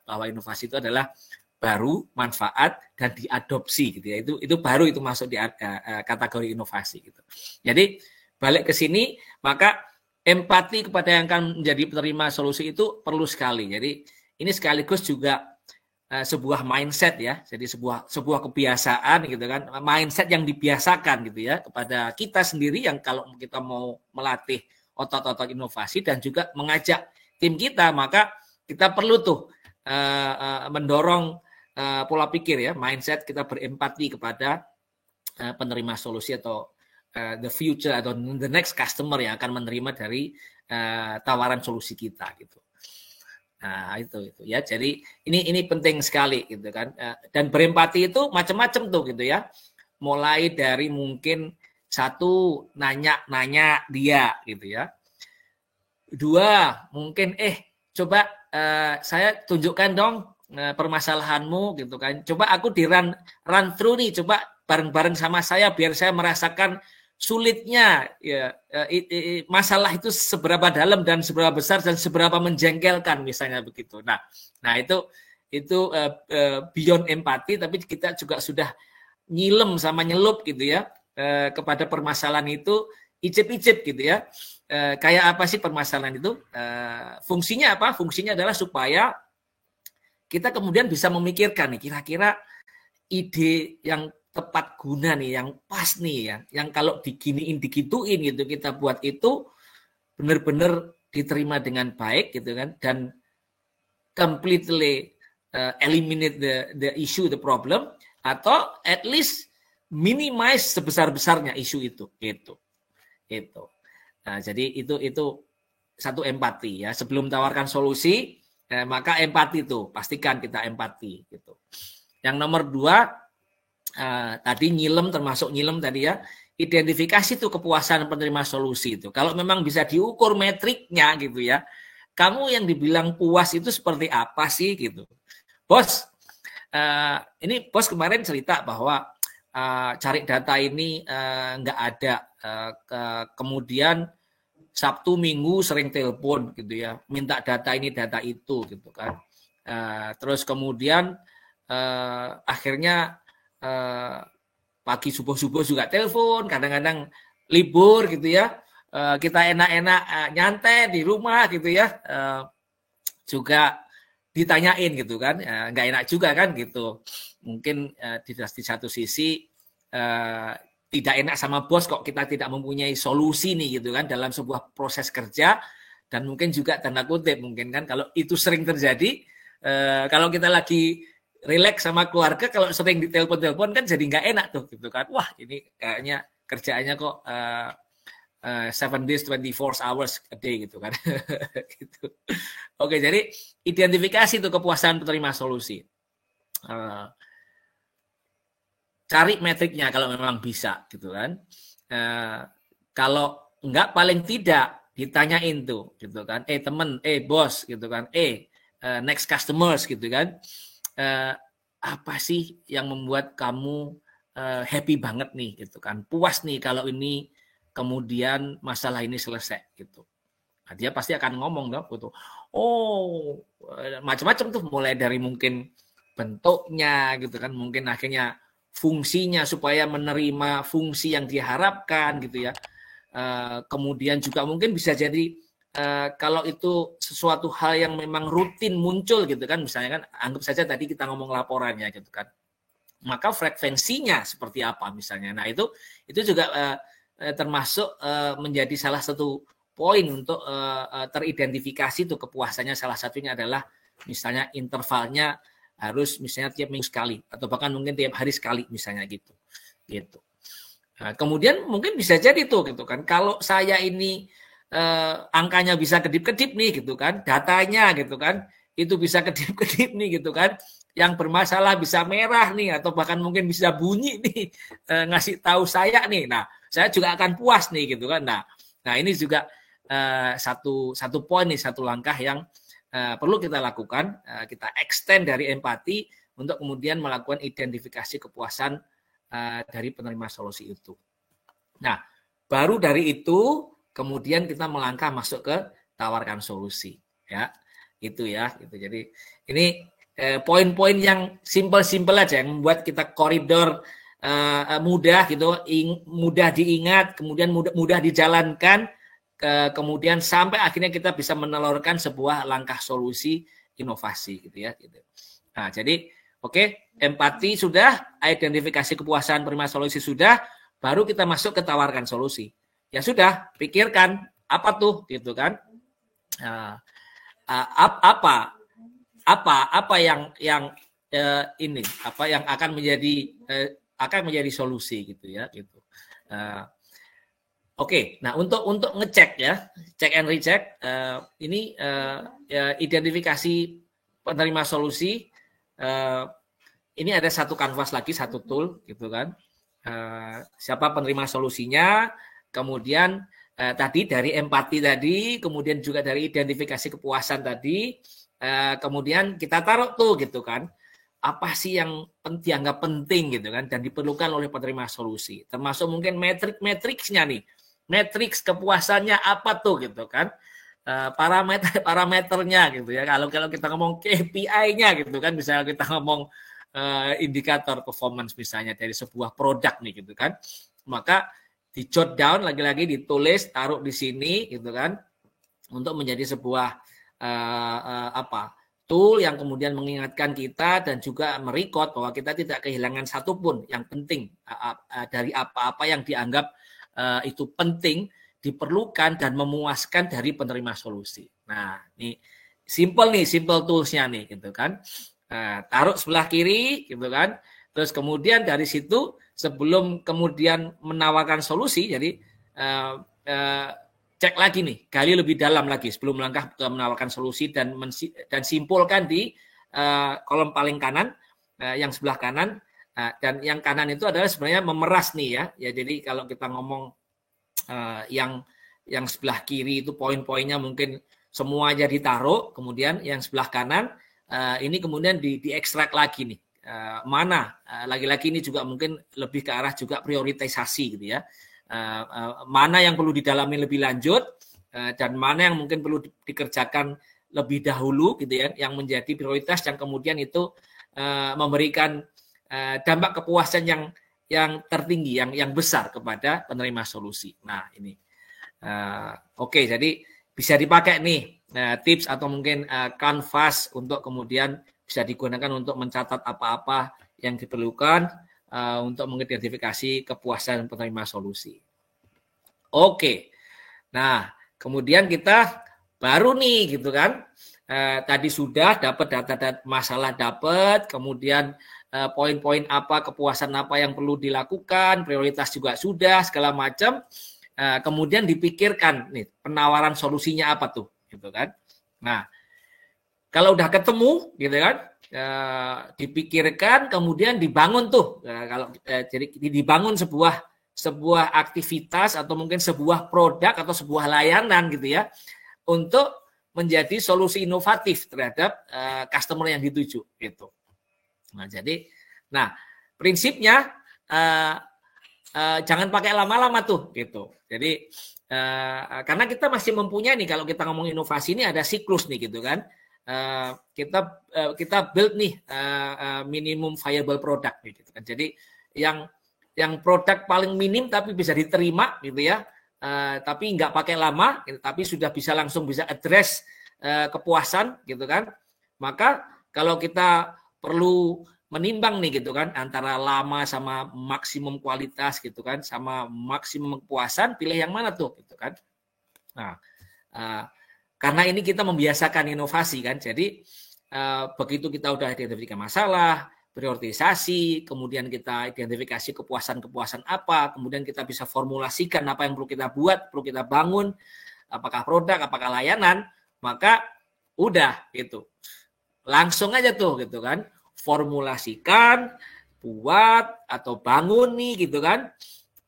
bahwa inovasi itu adalah baru, manfaat dan diadopsi gitu ya. Itu baru itu masuk di kategori inovasi gitu. Jadi balik ke sini, maka empati kepada yang akan menjadi penerima solusi itu perlu sekali. Jadi ini sekaligus juga sebuah mindset ya, jadi sebuah kebiasaan gitu kan, mindset yang dibiasakan gitu ya kepada kita sendiri yang kalau kita mau melatih otot-otot inovasi dan juga mengajak tim kita, maka kita perlu tuh mendorong pola pikir ya, mindset kita berempati kepada penerima solusi atau the future atau the next customer yang akan menerima dari tawaran solusi kita gitu. Nah, itu ya. Jadi ini penting sekali gitu kan. Dan berempati itu macam-macam tuh gitu ya. Mulai dari mungkin satu nanya dia gitu ya. Dua, mungkin coba saya tunjukkan dong permasalahanmu gitu kan. Coba aku run through nih, coba bareng-bareng sama saya biar saya merasakan sulitnya ya masalah itu seberapa dalam dan seberapa besar dan seberapa menjengkelkan misalnya begitu. Nah itu beyond empati, tapi kita juga sudah nyilem sama nyelup gitu ya kepada permasalahan itu, icip-icip gitu ya. Kayak apa sih permasalahan itu? Fungsinya apa? Fungsinya adalah supaya kita kemudian bisa memikirkan nih kira-kira ide yang tepat guna nih, yang pas nih ya, yang kalau diginiin digituin gitu kita buat itu benar-benar diterima dengan baik gitu kan, dan completely eliminate the issue, the problem, atau at least minimize sebesar-besarnya isu itu gitu. Nah, jadi itu satu empati ya. Sebelum tawarkan solusi, maka empati itu pastikan kita empati gitu. Yang nomor 2 tadi termasuk nyilem tadi ya, identifikasi tuh kepuasan penerima solusi itu. Kalau memang bisa diukur metriknya gitu ya, kamu yang dibilang puas itu seperti apa sih gitu. Bos, ini bos kemarin cerita bahwa cari data ini nggak ada, kemudian Sabtu Minggu sering telepon gitu ya, minta data ini data itu gitu kan. Terus kemudian akhirnya pagi subuh-subuh juga telepon, kadang-kadang libur gitu ya, kita enak-enak nyantai di rumah gitu ya, juga ditanyain gitu kan, nggak enak juga kan gitu. Mungkin di satu sisi tidak enak sama bos kok kita tidak mempunyai solusi nih gitu kan dalam sebuah proses kerja, dan mungkin juga tanda kutip mungkin kan kalau itu sering terjadi, kalau kita lagi relax sama keluarga, kalau sering ditelepon-telepon kan jadi nggak enak tuh gitu kan. Wah ini kayaknya kerjaannya kok 7 days 24 hours a day gitu kan. Gitu. Oke, jadi identifikasi tuh kepuasan penerima solusi. Cari metriknya kalau memang bisa gitu kan. Kalau enggak paling tidak ditanyain tuh gitu kan. Temen, bos gitu kan. Next customers gitu kan. Apa sih yang membuat kamu happy banget nih gitu kan, puas nih kalau ini kemudian masalah ini selesai gitu. Nah, dia pasti akan ngomong dong gitu. Oh, macam-macam tuh, mulai dari mungkin bentuknya gitu kan, mungkin akhirnya fungsinya supaya menerima fungsi yang diharapkan gitu ya. Kemudian juga mungkin bisa jadi kalau itu sesuatu hal yang memang rutin muncul gitu kan, misalnya kan anggap saja tadi kita ngomong laporannya gitu kan, maka frekuensinya seperti apa misalnya. Nah itu juga termasuk menjadi salah satu poin untuk teridentifikasi tuh kepuasannya. Salah satunya adalah misalnya intervalnya harus misalnya tiap minggu sekali atau bahkan mungkin tiap hari sekali misalnya gitu. Nah, kemudian mungkin bisa jadi tuh gitu kan, kalau saya ini angkanya bisa kedip-kedip nih gitu kan, datanya gitu kan, itu bisa kedip-kedip nih gitu kan, yang bermasalah bisa merah nih atau bahkan mungkin bisa bunyi nih, ngasih tahu saya nih, nah saya juga akan puas nih gitu kan. Nah ini juga satu poin nih, satu langkah yang perlu kita lakukan, kita extend dari empati untuk kemudian melakukan identifikasi kepuasan dari penerima solusi itu. Nah baru dari itu kemudian kita melangkah masuk ke tawarkan solusi ya, itu ya gitu. Jadi ini poin-poin yang simple-simple aja yang membuat kita koridor mudah gitu, mudah diingat, kemudian mudah dijalankan, kemudian sampai akhirnya kita bisa menelurkan sebuah langkah solusi inovasi gitu ya. Gitu. Nah, jadi oke, empati sudah, identifikasi kepuasan penerima solusi sudah, baru kita masuk ke tawarkan solusi. Ya sudah, pikirkan apa tuh gitu kan? Apa yang ini apa yang akan menjadi solusi gitu ya gitu. Oke, nah untuk ngecek ya, check and recheck, ini identifikasi penerima solusi, ini ada satu kanvas lagi, satu tool gitu kan. Siapa penerima solusinya, kemudian tadi dari empati tadi, kemudian juga dari identifikasi kepuasan tadi, kemudian kita taruh tuh gitu kan. Apa sih yang dianggap penting gitu kan dan diperlukan oleh penerima solusi, termasuk mungkin matriksnya nih. Matriks kepuasannya apa tuh gitu kan, parameternya gitu ya, kalau kita ngomong KPI-nya gitu kan, misalnya kita ngomong indikator performance misalnya dari sebuah produk nih gitu kan, maka di jot down lagi-lagi, ditulis, taruh di sini gitu kan, untuk menjadi sebuah tool yang kemudian mengingatkan kita dan juga merecord bahwa kita tidak kehilangan satupun yang penting dari apa-apa yang dianggap itu penting, diperlukan dan memuaskan dari penerima solusi. Nah, ini simple toolsnya nih gitu kan. Taruh sebelah kiri gitu kan. Terus kemudian dari situ sebelum kemudian menawarkan solusi, jadi cek lagi nih, gali lebih dalam lagi sebelum melangkah ke menawarkan solusi dan simpulkan di kolom paling kanan, yang sebelah kanan. Dan yang kanan itu adalah sebenarnya memeras nih ya. Ya jadi kalau kita ngomong yang sebelah kiri itu poin-poinnya mungkin semua aja ditaruh, kemudian yang sebelah kanan ini kemudian diekstrak lagi nih. Mana lagi-lagi ini juga mungkin lebih ke arah juga prioritisasi gitu ya. Mana yang perlu didalami lebih lanjut dan mana yang mungkin perlu dikerjakan lebih dahulu gitu ya, yang menjadi prioritas yang kemudian itu memberikan dampak kepuasan yang tertinggi, yang besar kepada penerima solusi. Nah ini oke, jadi bisa dipakai nih tips atau mungkin kanvas untuk kemudian bisa digunakan untuk mencatat apa-apa yang diperlukan untuk mengidentifikasi kepuasan penerima solusi. Oke, nah kemudian kita baru nih gitu kan, tadi sudah dapat data masalah, dapat kemudian poin-poin apa, kepuasan apa yang perlu dilakukan, prioritas juga sudah, segala macam. Kemudian dipikirkan nih penawaran solusinya apa tuh, gitu kan. Nah, kalau udah ketemu, gitu kan, dipikirkan, kemudian dibangun tuh. Jadi dibangun sebuah aktivitas atau mungkin sebuah produk atau sebuah layanan gitu ya, untuk menjadi solusi inovatif terhadap customer yang dituju gitu. Nah, prinsipnya jangan pakai lama-lama tuh gitu. Jadi karena kita masih mempunyai nih, kalau kita ngomong inovasi ini ada siklus nih gitu kan. Kita build nih minimum viable product gitu kan. Jadi yang produk paling minim tapi bisa diterima gitu ya. Tapi nggak pakai lama, gitu, tapi sudah langsung bisa address kepuasan gitu kan. Maka kalau kita perlu menimbang nih gitu kan antara lama sama maksimum kualitas gitu kan, sama maksimum kepuasan, pilih yang mana tuh gitu kan. Nah, karena ini kita membiasakan inovasi kan, jadi begitu kita udah identifikasi masalah, prioritisasi, kemudian kita identifikasi kepuasan apa, kemudian kita bisa formulasikan apa yang perlu kita buat, perlu kita bangun, apakah produk, apakah layanan, maka udah gitu. Langsung aja tuh gitu kan, formulasikan, buat atau bangun nih gitu kan,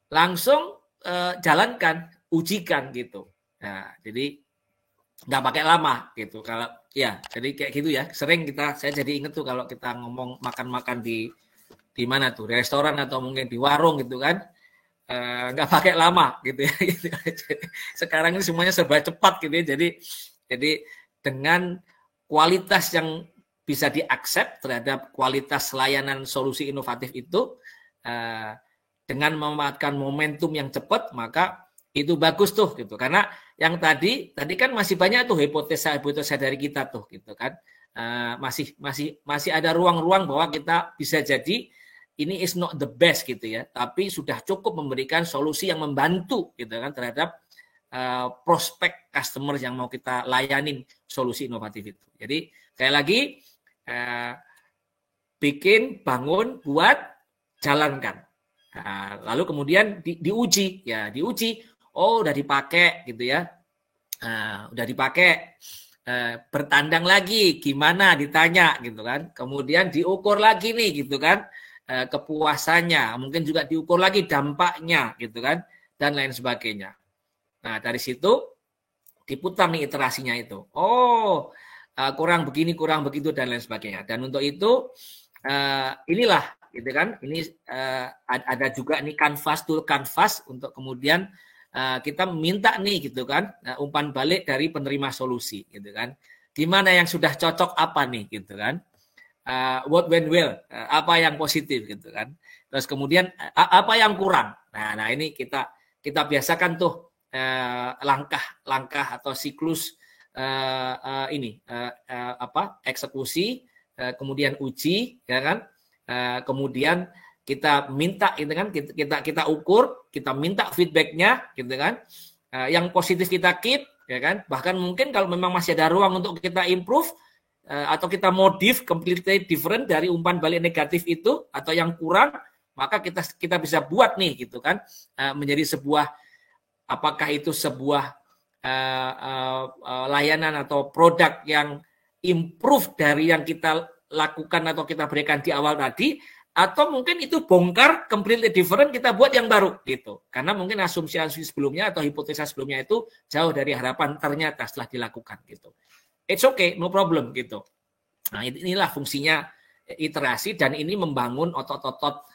langsung jalankan, ujikan gitu. Nah, jadi nggak pakai lama gitu. Kalau ya, jadi kayak gitu ya. Sering saya jadi inget tuh kalau kita ngomong makan-makan di mana tuh, di restoran atau mungkin di warung gitu kan, nggak pakai lama gitu ya. Sekarang ini semuanya serba cepat gitu ya. Jadi dengan kualitas yang bisa diaccept terhadap kualitas layanan solusi inovatif itu dengan memanfaatkan momentum yang cepat, maka itu bagus tuh gitu. Karena yang tadi kan masih banyak tuh hipotesa dari kita tuh gitu kan. Masih ada ruang-ruang bahwa kita bisa jadi ini is not the best gitu ya, tapi sudah cukup memberikan solusi yang membantu gitu kan terhadap prospek customer yang mau kita layanin solusi inovatif itu. Jadi sekali lagi bikin, bangun, buat, jalankan. Nah, lalu kemudian diuji, ya diuji. Oh, udah dipakai gitu ya. Udah dipakai, bertandang lagi, gimana ditanya gitu kan. Kemudian diukur lagi nih gitu kan, kepuasannya. Mungkin juga diukur lagi dampaknya gitu kan, dan lain sebagainya. Nah, dari situ diputar nih iterasinya itu. Oh, kurang begini, kurang begitu, dan lain sebagainya. Dan untuk itu, inilah gitu kan, ini ada juga nih Canvas untuk kemudian kita minta nih gitu kan, umpan balik dari penerima solusi gitu kan. Gimana yang sudah cocok apa nih gitu kan. What went well, apa yang positif gitu kan. Terus kemudian apa yang kurang. Nah ini kita biasakan tuh langkah-langkah atau siklus eksekusi, kemudian uji, ya kan, kemudian kita minta, gitu kan, kita ukur, kita minta feedbacknya, gitu kan, yang positif kita keep, ya kan, bahkan mungkin kalau memang masih ada ruang untuk kita improve atau kita modif completely different dari umpan balik negatif itu atau yang kurang, maka kita bisa buat nih, gitu kan, menjadi sebuah, apakah itu sebuah layanan atau produk yang improve dari yang kita lakukan atau kita berikan di awal tadi, atau mungkin itu bongkar completely different, kita buat yang baru gitu. Karena mungkin asumsi sebelumnya atau hipotesa sebelumnya itu jauh dari harapan ternyata setelah dilakukan gitu. It's okay, no problem gitu. Nah, inilah fungsinya iterasi, dan ini membangun otot-otot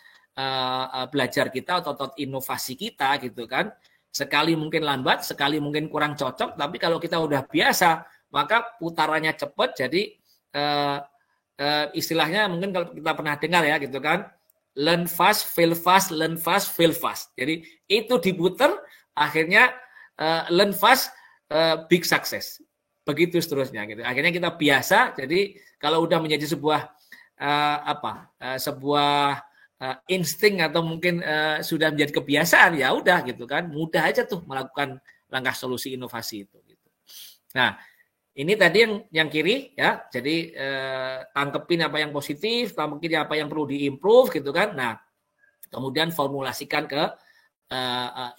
belajar kita, otot-otot inovasi kita gitu kan. Sekali mungkin lambat, sekali mungkin kurang cocok, tapi kalau kita udah biasa, maka putarannya cepat. Jadi istilahnya mungkin kalau kita pernah dengar ya gitu kan, learn fast, fail fast, learn fast, fail fast. Jadi itu diputer, akhirnya learn fast, big success. Begitu seterusnya gitu. Akhirnya kita biasa. Jadi kalau udah menjadi sebuah sebuah insting atau mungkin sudah menjadi kebiasaan, ya udah gitu kan, mudah aja tuh melakukan langkah solusi inovasi itu gitu. Nah, ini tadi yang kiri ya. Jadi tangkepin apa yang positif, tangkepin apa yang perlu diimprove gitu kan. Nah, kemudian formulasikan ke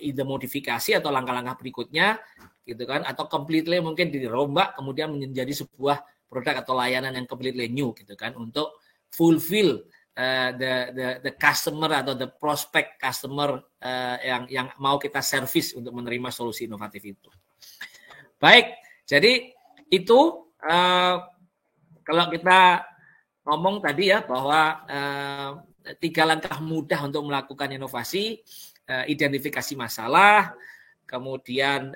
ide modifikasi atau langkah-langkah berikutnya gitu kan, atau completely mungkin dirombak kemudian menjadi sebuah produk atau layanan yang completely new gitu kan, untuk fulfill the customer atau the prospect customer yang mau kita service untuk menerima solusi inovatif itu. Baik, jadi itu kalau kita ngomong tadi ya bahwa 3 langkah mudah untuk melakukan inovasi, identifikasi masalah, kemudian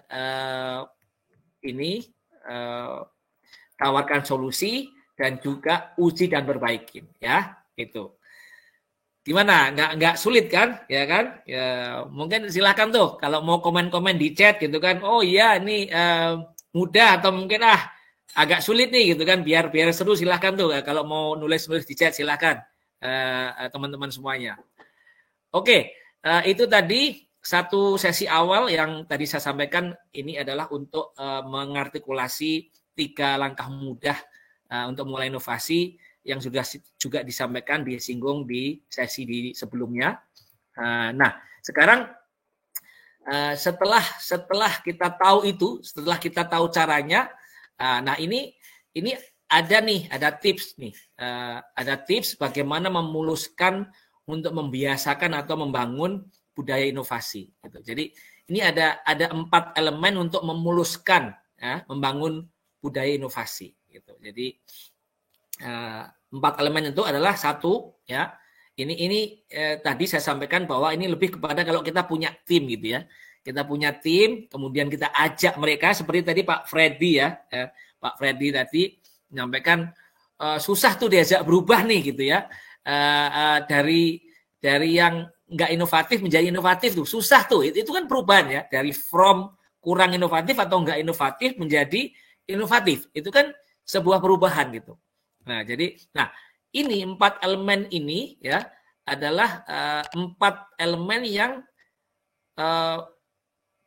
tawarkan solusi, dan juga uji dan perbaikin ya. Itu gimana, nggak sulit kan ya kan ya, mungkin silahkan tuh kalau mau komen-komen di chat gitu kan. Oh iya ini mudah atau mungkin agak sulit nih gitu kan, biar seru, silahkan tuh kalau mau nulis di chat, silahkan teman-teman semuanya. Oke, itu tadi satu sesi awal yang tadi saya sampaikan. Ini adalah untuk mengartikulasi 3 langkah mudah untuk mulai inovasi yang sudah juga disampaikan, disinggung di sesi sebelumnya. Nah, sekarang setelah kita tahu itu, setelah kita tahu caranya, nah ini ada tips nih, ada tips bagaimana memuluskan untuk membiasakan atau membangun budaya inovasi. Gitu. Jadi ini ada 4 elemen untuk memuluskan, ya, membangun budaya inovasi. Gitu. Jadi 4 elemen itu adalah 1, ya. Ini tadi saya sampaikan bahwa ini lebih kepada kalau kita punya tim gitu ya. Kita punya tim, kemudian kita ajak mereka seperti tadi Pak Freddy ya. Pak Freddy tadi menyampaikan, susah tuh diajak berubah nih gitu ya. Dari yang nggak inovatif menjadi inovatif tuh susah tuh. Itu kan perubahan ya, dari from kurang inovatif atau nggak inovatif menjadi inovatif. Itu kan sebuah perubahan gitu. Nah, ini 4 elemen ini ya adalah 4 elemen yang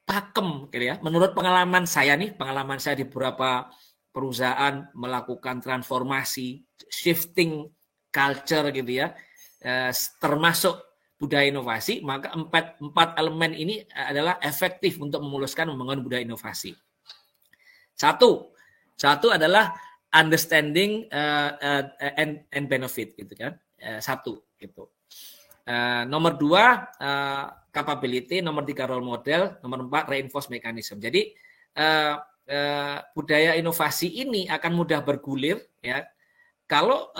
pakem gitu ya. Menurut pengalaman saya nih, pengalaman saya di beberapa perusahaan melakukan transformasi, shifting culture gitu ya, termasuk budaya inovasi, maka 4 elemen ini adalah efektif untuk memuluskan membangun budaya inovasi. Satu adalah understanding and benefit gitu kan. Satu gitu. Nomor 2 capability, nomor 3 role model, nomor 4 reinforce mechanism. Jadi budaya inovasi ini akan mudah bergulir ya kalau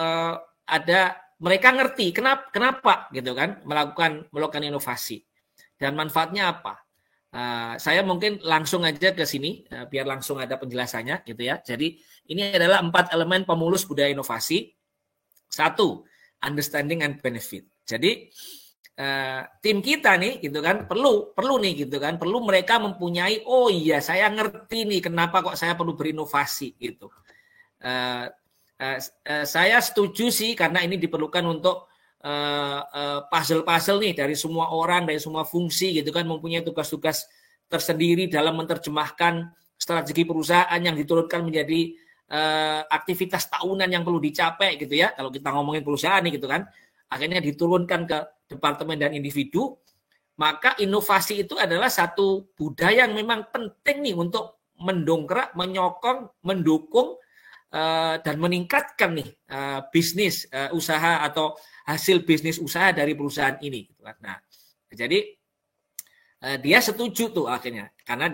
ada mereka ngerti kenapa gitu kan melakukan inovasi dan manfaatnya apa. Saya mungkin langsung aja ke sini biar langsung ada penjelasannya gitu ya. Jadi ini adalah 4 elemen pemulus budaya inovasi. 1, understanding and benefit. Jadi tim kita nih gitu kan perlu nih gitu kan, perlu mereka mempunyai oh iya saya ngerti nih kenapa kok saya perlu berinovasi gitu. Saya setuju sih karena ini diperlukan untuk puzzle nih dari semua orang, dari semua fungsi gitu kan, mempunyai tugas-tugas tersendiri dalam menerjemahkan strategi perusahaan yang diturunkan menjadi aktivitas tahunan yang perlu dicapai gitu ya. Kalau kita ngomongin perusahaan nih gitu kan, akhirnya diturunkan ke departemen dan individu, maka inovasi itu adalah satu budaya yang memang penting nih untuk mendongkrak, menyokong, mendukung dan meningkatkan nih bisnis usaha atau hasil bisnis usaha dari perusahaan ini. Nah, jadi dia setuju tuh akhirnya karena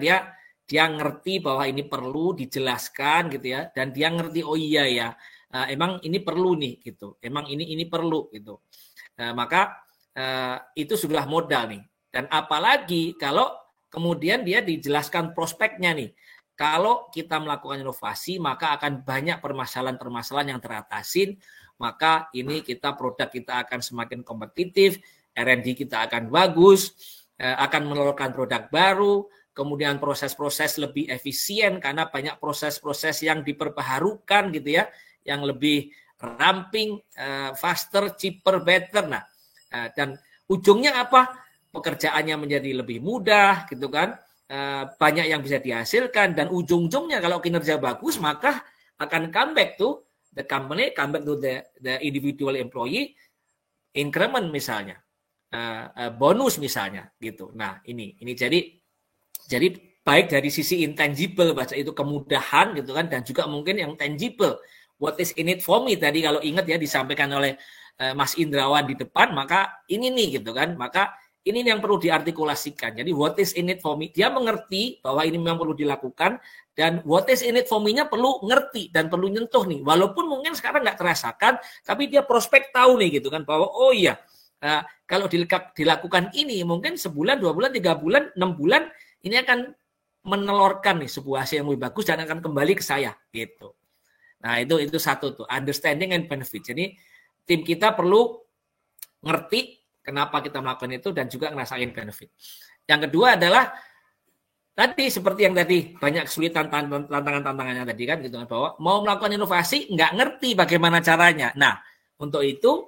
dia ngerti bahwa ini perlu dijelaskan gitu ya, dan dia ngerti oh iya ya emang ini perlu nih gitu, emang ini perlu gitu. Maka itu sudah modal nih, dan apalagi kalau kemudian dia dijelaskan prospeknya nih. Kalau kita melakukan inovasi, maka akan banyak permasalahan-permasalahan yang teratasin, maka ini produk kita akan semakin kompetitif, R&D kita akan bagus, akan mengeluarkan produk baru, kemudian proses-proses lebih efisien karena banyak proses-proses yang diperbaharukan gitu ya, yang lebih ramping, faster, cheaper, better. Nah, dan ujungnya apa? Pekerjaannya menjadi lebih mudah gitu kan. Banyak yang bisa dihasilkan dan ujung-ujungnya kalau kinerja bagus maka akan come back to the company, come back to the individual employee, increment misalnya, bonus misalnya gitu. Nah ini jadi baik dari sisi intangible baca itu kemudahan gitu kan, dan juga mungkin yang tangible, what is in it for me tadi kalau ingat ya disampaikan oleh Mas Indrawan di depan, maka ini nih gitu kan, maka ini yang perlu diartikulasikan. Jadi what is in it for me, dia mengerti bahwa ini memang perlu dilakukan, dan what is in it for me-nya perlu ngerti dan perlu nyentuh nih. Walaupun mungkin sekarang nggak terasakan, tapi dia prospek tahu nih gitu kan, bahwa oh iya, kalau dilakukan ini mungkin sebulan, 2 bulan, 3 bulan, 6 bulan, ini akan menelurkan nih sebuah hasil yang lebih bagus dan akan kembali ke saya gitu. Nah itu satu tuh, understanding and benefit. Jadi tim kita perlu ngerti kenapa kita melakukan itu dan juga ngerasain benefit. Yang kedua adalah tadi seperti yang tadi banyak kesulitan tantangannya tadi kan gitu kan, bahwa mau melakukan inovasi nggak ngerti bagaimana caranya. Nah untuk itu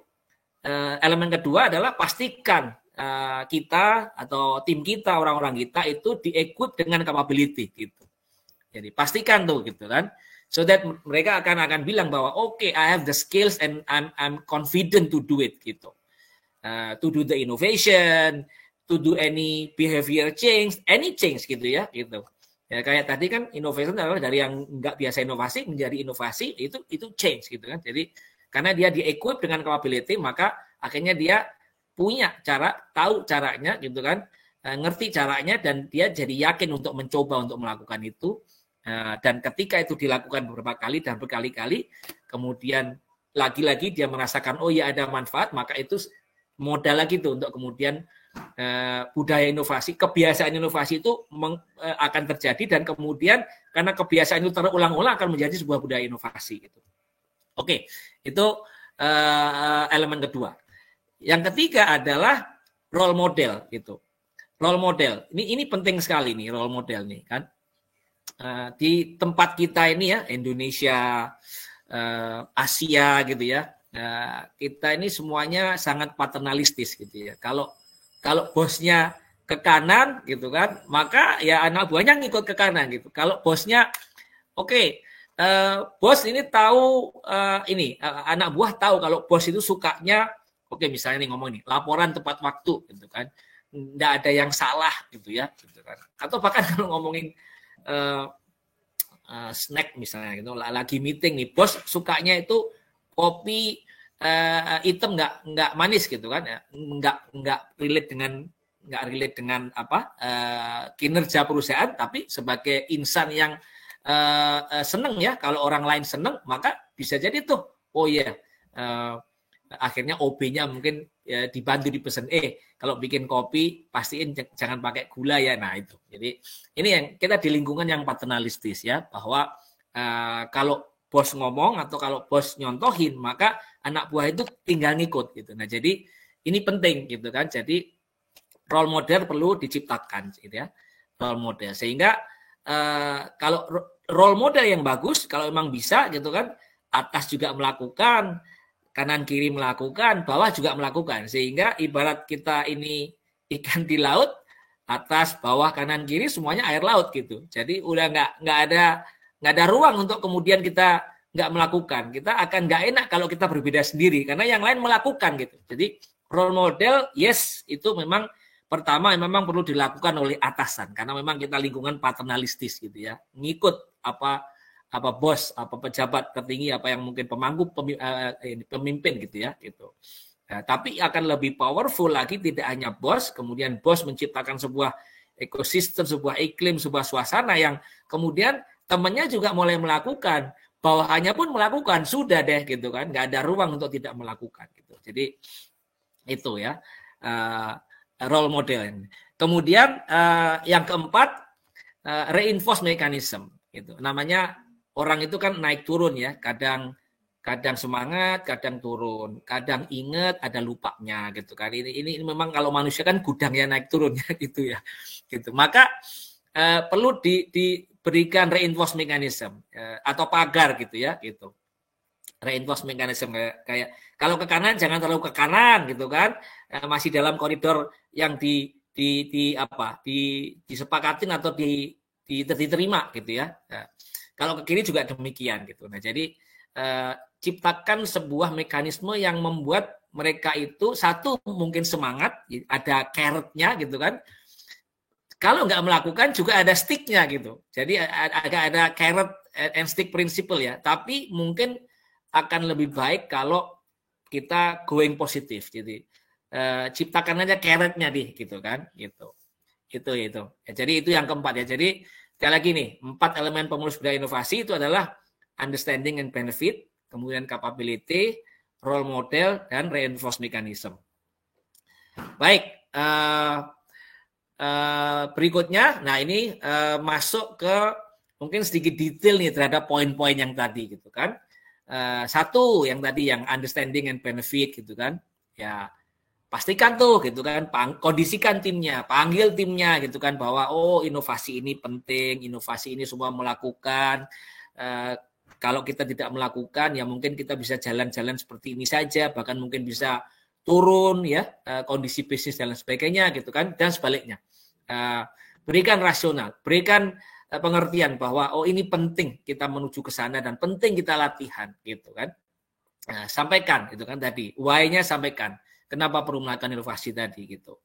elemen kedua adalah pastikan kita atau tim kita, orang-orang kita itu di-equip dengan capability gitu. Jadi pastikan tuh gitu kan, so that mereka akan bilang bahwa okay, I have the skills and I'm confident to do it gitu. To do the innovation, to do any behavior change, any change gitu ya, gitu. Ya kayak tadi kan innovation adalah dari yang nggak biasa inovasi menjadi inovasi, itu change gitu kan. Jadi karena dia di-equip dengan capability, maka akhirnya dia punya cara, tahu caranya gitu kan, ngerti caranya, dan dia jadi yakin untuk mencoba untuk melakukan itu. Dan ketika itu dilakukan beberapa kali dan berkali-kali, kemudian lagi-lagi dia merasakan oh ya ada manfaat, maka itu modal lagi tuh untuk kemudian budaya inovasi, kebiasaan inovasi itu akan terjadi, dan kemudian karena kebiasaan itu terulang-ulang akan menjadi sebuah budaya inovasi gitu. Oke, itu elemen kedua. Yang ketiga adalah role model gitu. Role model. Ini penting sekali nih role model nih kan. Di tempat kita ini ya, Indonesia, Asia gitu ya. Kita ini semuanya sangat paternalistis gitu ya. Kalau bosnya ke kanan gitu kan, maka ya anak buahnya ngikut ke kanan gitu. Kalau bosnya oke, bos ini tahu anak buah tahu kalau bos itu sukanya oke, misalnya nih ngomong nih laporan tepat waktu gitu kan, nggak ada yang salah gitu ya, gitu kan. Atau bahkan kalau ngomongin snack misalnya gitu, lagi meeting nih, bos sukanya itu kopi hitam nggak manis gitu kan, ya. nggak relate dengan apa kinerja perusahaan, tapi sebagai insan yang seneng ya, kalau orang lain seneng maka bisa jadi tuh oh iya akhirnya OB-nya mungkin ya, dibantu dipesan kalau bikin kopi pastiin jangan pakai gula ya. Nah itu jadi ini yang kita di lingkungan yang paternalistis ya, bahwa kalau bos ngomong atau kalau bos nyontohin maka anak buah itu tinggal ngikut gitu. Nah jadi ini penting gitu kan, jadi role model perlu diciptakan gitu ya, role model sehingga kalau role model yang bagus, kalau memang bisa gitu kan, atas juga melakukan, kanan kiri melakukan, bawah juga melakukan, sehingga ibarat kita ini ikan di laut, atas bawah kanan kiri semuanya air laut gitu. Jadi udah nggak ada ruang untuk kemudian kita nggak melakukan. Kita akan nggak enak kalau kita berbeda sendiri karena yang lain melakukan gitu. Jadi role model yes itu memang pertama memang perlu dilakukan oleh atasan karena memang kita lingkungan paternalistis gitu ya, ngikut apa bos, apa pejabat tertinggi, apa yang mungkin pemangku pemimpin gitu ya gitu. Nah, tapi akan lebih powerful lagi tidak hanya bos, kemudian bos menciptakan sebuah ekosistem, sebuah iklim, sebuah suasana yang kemudian temannya juga mulai melakukan, bawahannya pun melakukan, sudah deh gitu kan, nggak ada ruang untuk tidak melakukan gitu. Jadi itu ya role model. Kemudian yang keempat reinforce mechanism gitu. Namanya orang itu kan naik turun ya, kadang semangat, kadang turun, kadang ingat, ada lupanya gitu kan. Ini memang kalau manusia kan gudangnya naik turun ya gitu ya. Gitu. Maka perlu diberikan reinforce mechanism atau pagar gitu ya gitu. Reinforce mechanism kayak kalau ke kanan jangan terlalu ke kanan gitu kan. Masih dalam koridor yang disepakatin atau diterima gitu ya. Kalau ke kiri juga demikian gitu. Nah, jadi ciptakan sebuah mekanisme yang membuat mereka itu satu mungkin semangat, ada carrot-nya gitu kan. Kalau nggak melakukan juga ada stick-nya gitu. Jadi agak ada carrot and stick principle ya. Tapi mungkin akan lebih baik kalau kita going positif. Jadi ciptakan aja carrot-nya gitu kan, gitu. Itu. Ya, jadi itu yang keempat ya. Jadi sekali lagi nih, 4 elemen pemulus budaya inovasi itu adalah understanding and benefit, kemudian capability, role model, dan reinforce mechanism. Baik, berikutnya, nah ini masuk ke mungkin sedikit detail nih terhadap poin-poin yang tadi gitu kan. Satu yang tadi yang understanding and benefit gitu kan, ya pastikan tuh gitu kan, kondisikan timnya, panggil timnya gitu kan, bahwa oh inovasi ini penting, inovasi ini semua melakukan, kalau kita tidak melakukan ya mungkin kita bisa jalan-jalan seperti ini saja, bahkan mungkin bisa turun ya kondisi bisnis dan sebagainya gitu kan, dan sebaliknya berikan rasional, berikan pengertian bahwa oh ini penting kita menuju ke sana dan penting kita latihan gitu kan. Sampaikan gitu kan tadi, why-nya sampaikan. Kenapa perlu melakukan inovasi tadi gitu.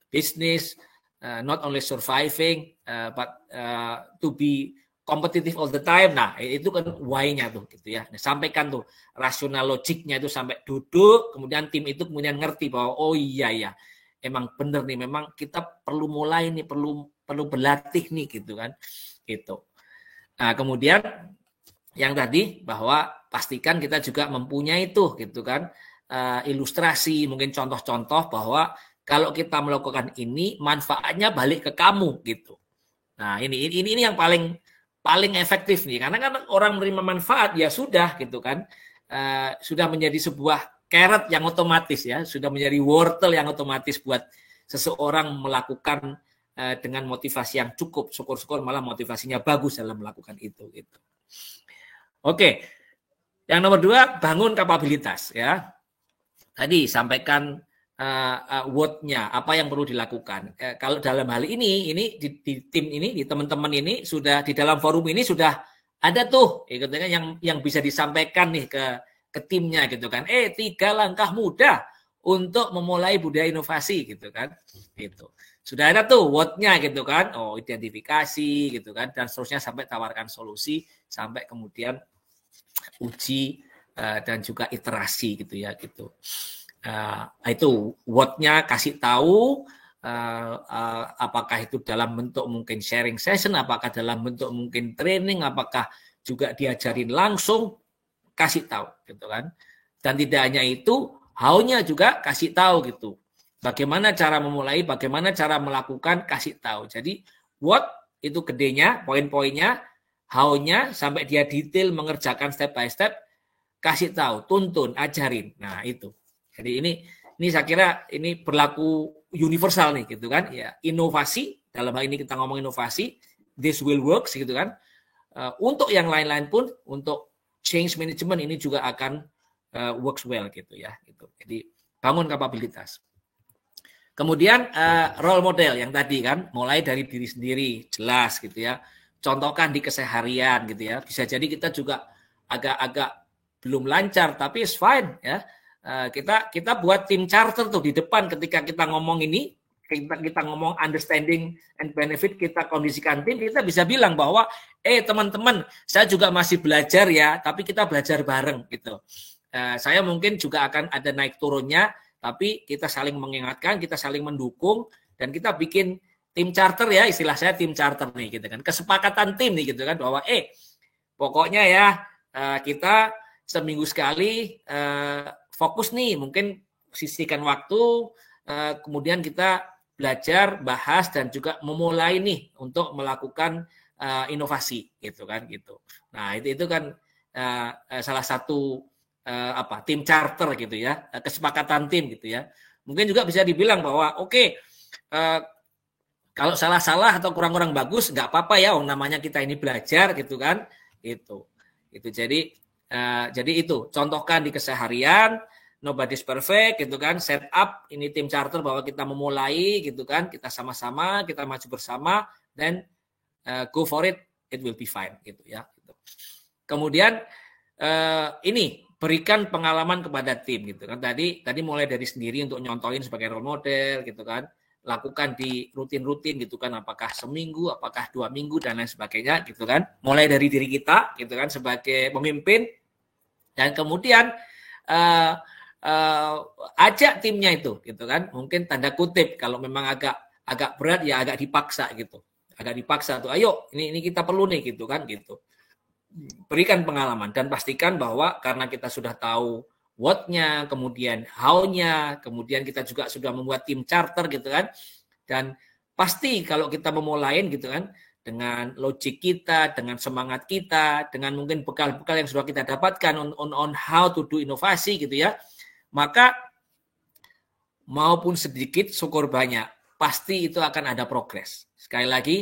Business not only surviving but to be competitive all the time. Nah, itu kan why-nya tuh gitu ya. Nah, sampaikan tuh rasional logiknya itu sampai duduk, kemudian tim itu kemudian ngerti bahwa oh iya ya. Emang bener nih, memang kita perlu mulai nih, perlu berlatih nih gitu kan. Gitu. Nah, kemudian yang tadi bahwa pastikan kita juga mempunyai tuh gitu kan. Ilustrasi, mungkin contoh-contoh bahwa kalau kita melakukan ini manfaatnya balik ke kamu gitu. Nah, ini yang paling paling efektif nih, karena kan orang menerima manfaat ya sudah gitu kan, sudah menjadi sebuah carrot yang otomatis ya, sudah menjadi wortel yang otomatis buat seseorang melakukan dengan motivasi yang cukup, syukur-syukur malah motivasinya bagus dalam melakukan itu. Gitu. Oke, yang nomor 2 bangun kapabilitas ya. Tadi sampaikan what-nya, apa yang perlu dilakukan. Kalau dalam hal ini di tim ini, di teman-teman ini sudah di dalam forum ini sudah ada tuh, gitu kan, yang bisa disampaikan nih ke timnya gitu kan. 3 langkah mudah untuk memulai budaya inovasi gitu kan. Gitu. Sudah ada tuh what-nya gitu kan. Oh, identifikasi gitu kan, dan seterusnya sampai tawarkan solusi sampai kemudian uji dan juga iterasi gitu ya gitu. Itu what-nya kasih tahu, apakah itu dalam bentuk mungkin sharing session, apakah dalam bentuk mungkin training, apakah juga diajarin langsung, kasih tahu gitu kan. Dan tidak hanya itu, how-nya juga kasih tahu gitu. Bagaimana cara memulai, bagaimana cara melakukan, kasih tahu. Jadi what itu gedenya, poin-poinnya, how-nya sampai dia detail mengerjakan step by step, kasih tahu, tuntun, ajarin. Nah, itu. Jadi ini saya kira ini berlaku universal nih gitu kan. Ya, inovasi, dalam hal ini kita ngomong inovasi, this will works gitu kan. Untuk yang lain-lain pun, untuk change management ini juga akan works well gitu ya. Gitu. Jadi bangun kapabilitas. Kemudian role model yang tadi kan, mulai dari diri sendiri, jelas gitu ya. Contohkan di keseharian gitu ya. Bisa jadi kita juga agak-agak belum lancar, tapi it's fine ya. Kita buat tim charter tuh di depan ketika kita ngomong ini, kita ngomong understanding and benefit, kita kondisikan tim, kita bisa bilang bahwa teman-teman, saya juga masih belajar ya, tapi kita belajar bareng gitu. Saya mungkin juga akan ada naik turunnya, tapi kita saling mengingatkan, kita saling mendukung, dan kita bikin tim charter ya, istilah saya tim charter nih gitu kan, kesepakatan tim nih gitu kan, bahwa pokoknya ya kita seminggu sekali fokus nih, mungkin sisihkan waktu, kemudian kita belajar, bahas, dan juga memulai nih untuk melakukan inovasi gitu kan gitu. Nah itu kan salah satu tim charter gitu ya, kesepakatan tim gitu ya. Mungkin juga bisa dibilang bahwa kalau salah-salah atau kurang-kurang bagus nggak apa-apa ya, namanya kita ini belajar gitu kan, itu jadi itu contohkan di keseharian. Nobody's perfect gitu kan, set up ini tim charter bahwa kita memulai gitu kan, kita sama-sama, kita maju bersama, dan go for it, it will be fine gitu ya. Kemudian ini berikan pengalaman kepada tim gitu kan, tadi mulai dari sendiri untuk nyontohin sebagai role model gitu kan, lakukan di rutin-rutin gitu kan, apakah seminggu, apakah 2 minggu, dan lain sebagainya gitu kan, mulai dari diri kita gitu kan sebagai pemimpin, dan kemudian ajak timnya itu gitu kan, mungkin tanda kutip kalau memang agak berat ya agak dipaksa gitu, tuh ayo ini kita perlu nih gitu kan gitu. Berikan pengalaman dan pastikan bahwa karena kita sudah tahu what-nya, kemudian how-nya, kemudian kita juga sudah membuat tim charter gitu kan, dan pasti kalau kita memulai gitu kan dengan logik kita, dengan semangat kita, dengan mungkin bekal-bekal yang sudah kita dapatkan on how to do inovasi gitu ya, maka maupun sedikit syukur banyak, pasti itu akan ada progres. Sekali lagi,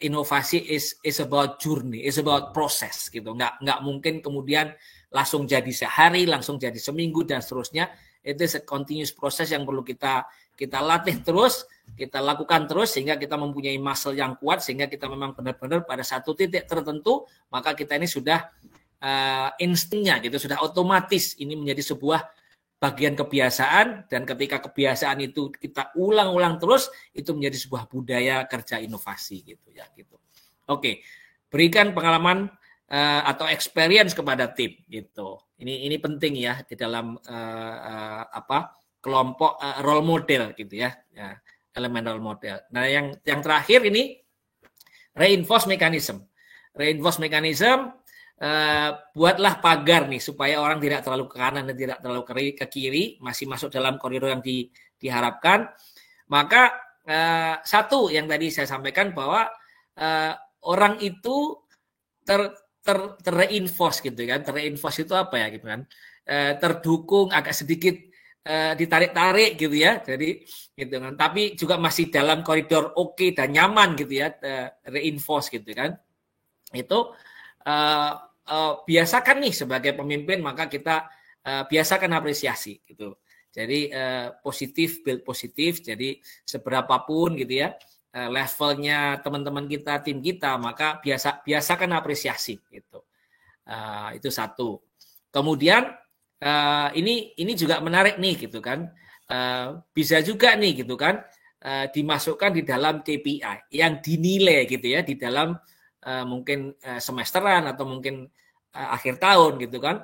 inovasi is about journey, is about proses gitu. Nggak mungkin kemudian langsung jadi sehari, langsung jadi seminggu, dan seterusnya. Itu continuous proses yang perlu kita latih terus, kita lakukan terus, sehingga kita mempunyai muscle yang kuat, sehingga kita memang benar-benar pada satu titik tertentu, maka kita ini sudah instingnya gitu, sudah otomatis ini menjadi sebuah bagian kebiasaan, dan ketika kebiasaan itu kita ulang-ulang terus, itu menjadi sebuah budaya kerja inovasi gitu ya gitu. Oke, berikan pengalaman atau experience kepada tim gitu. Ini penting ya di dalam kelompok role model gitu ya, elemen role model. Nah yang terakhir ini reinforce mechanism. Reinforce mechanism, buatlah pagar nih supaya orang tidak terlalu ke kanan dan tidak terlalu ke kiri, masih masuk dalam koridor yang diharapkan. Maka satu yang tadi saya sampaikan bahwa orang itu terreinforce gitu kan. Terreinforce itu apa ya gitu kan? Terdukung agak sedikit ditarik-tarik gitu ya. Jadi gitu kan. Tapi juga masih dalam koridor oke dan nyaman gitu ya. Reinforce gitu kan. Itu biasakan nih sebagai pemimpin, maka kita biasakan apresiasi gitu. Jadi positif, build positif. Jadi seberapapun gitu ya levelnya teman-teman kita, tim kita, maka biasakan apresiasi gitu. Itu satu. Kemudian ini juga menarik nih gitu kan. Bisa juga nih gitu kan dimasukkan di dalam KPI yang dinilai gitu ya di dalam mungkin semesteran atau mungkin akhir tahun gitu kan,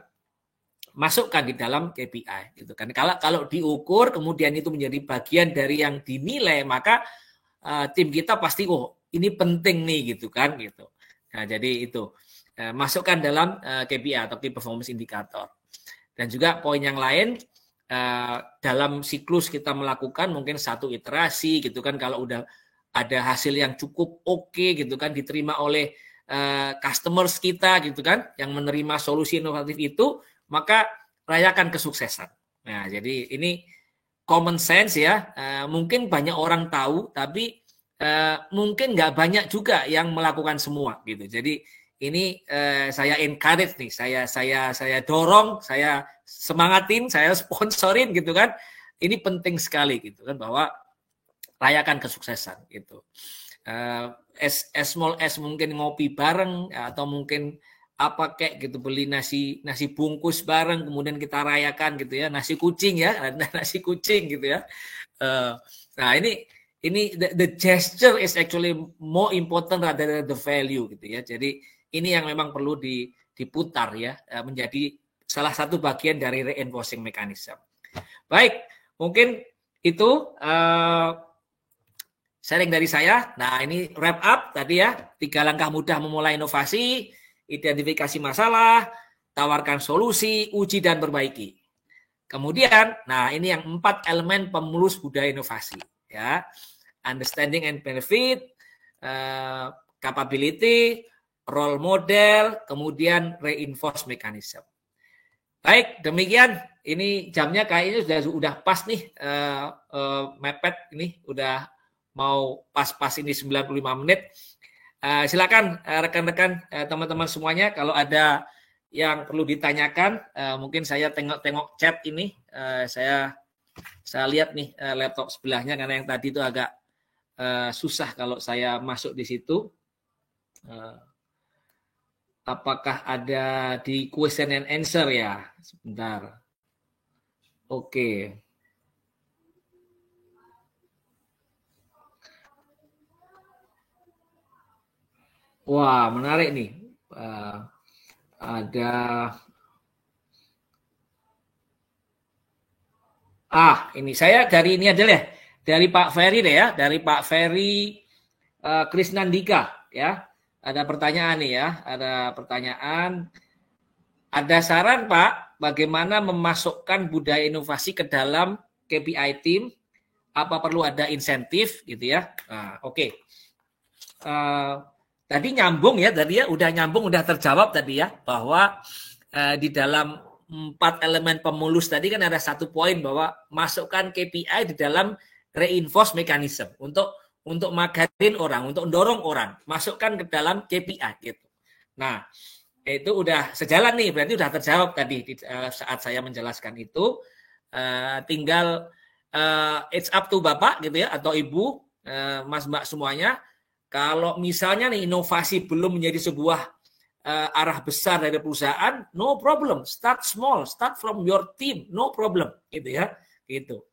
masukkan di dalam KPI gitu kan. Kalau diukur kemudian itu menjadi bagian dari yang dinilai, maka tim kita pasti ini penting nih gitu kan gitu. Nah, jadi itu masukkan dalam KPI atau Key Performance Indicator. Dan juga poin yang lain dalam siklus kita melakukan mungkin satu iterasi gitu kan, kalau udah ada hasil yang cukup oke gitu kan, diterima oleh customers kita gitu kan, yang menerima solusi inovatif itu, maka rayakan kesuksesan. Nah, jadi ini common sense ya, mungkin banyak orang tahu, tapi mungkin nggak banyak juga yang melakukan semua gitu. Jadi ini saya encourage nih, saya dorong, saya semangatin, saya sponsorin gitu kan. Ini penting sekali gitu kan, bahwa rayakan kesuksesan gitu. As small as mungkin ngopi bareng atau mungkin apa kayak gitu, beli nasi bungkus bareng kemudian kita rayakan gitu ya, nasi kucing ya, nasi kucing gitu ya. Nah ini the gesture is actually more important rather than the value gitu ya. Jadi ini yang memang perlu diputar ya, menjadi salah satu bagian dari reinforcing mechanism. Baik, mungkin itu sharing dari saya. Nah ini wrap up tadi ya, 3 langkah mudah memulai inovasi. Identifikasi masalah, tawarkan solusi, uji dan perbaiki. Kemudian, nah ini yang 4 elemen pemulus budaya inovasi ya. Understanding and benefit, capability, role model, kemudian reinforce mechanism. Baik, demikian. Ini jamnya kayaknya sudah pas nih, mepet ini udah mau pas-pas ini 95 menit. Silakan rekan-rekan teman-teman semuanya, kalau ada yang perlu ditanyakan, mungkin saya tengok chat ini, saya lihat nih laptop sebelahnya karena yang tadi itu agak susah kalau saya masuk di situ. Apakah ada di question and answer ya? Sebentar. Oke. Wah, menarik nih. Ada ini saya dari ini aja deh. Dari Pak Ferry deh ya, dari Pak Ferry Krisnandika ya. Ada pertanyaan nih ya, ada pertanyaan. Ada saran Pak, bagaimana memasukkan budaya inovasi ke dalam KPI tim? Apa perlu ada insentif gitu ya? Oke. Tadi nyambung ya, udah nyambung, udah terjawab tadi ya, bahwa di dalam 4 elemen pemulus tadi kan ada satu poin bahwa masukkan KPI di dalam reinforce mechanism untuk magarin orang, untuk mendorong orang, masukkan ke dalam KPI gitu. Nah, itu udah sejalan nih, berarti udah terjawab tadi saat saya menjelaskan itu. Tinggal it's up to Bapak gitu ya, atau Ibu, Mas Mbak semuanya. Kalau misalnya nih inovasi belum menjadi sebuah arah besar dari perusahaan, no problem. Start small, start from your team, no problem, gitu ya, gitu.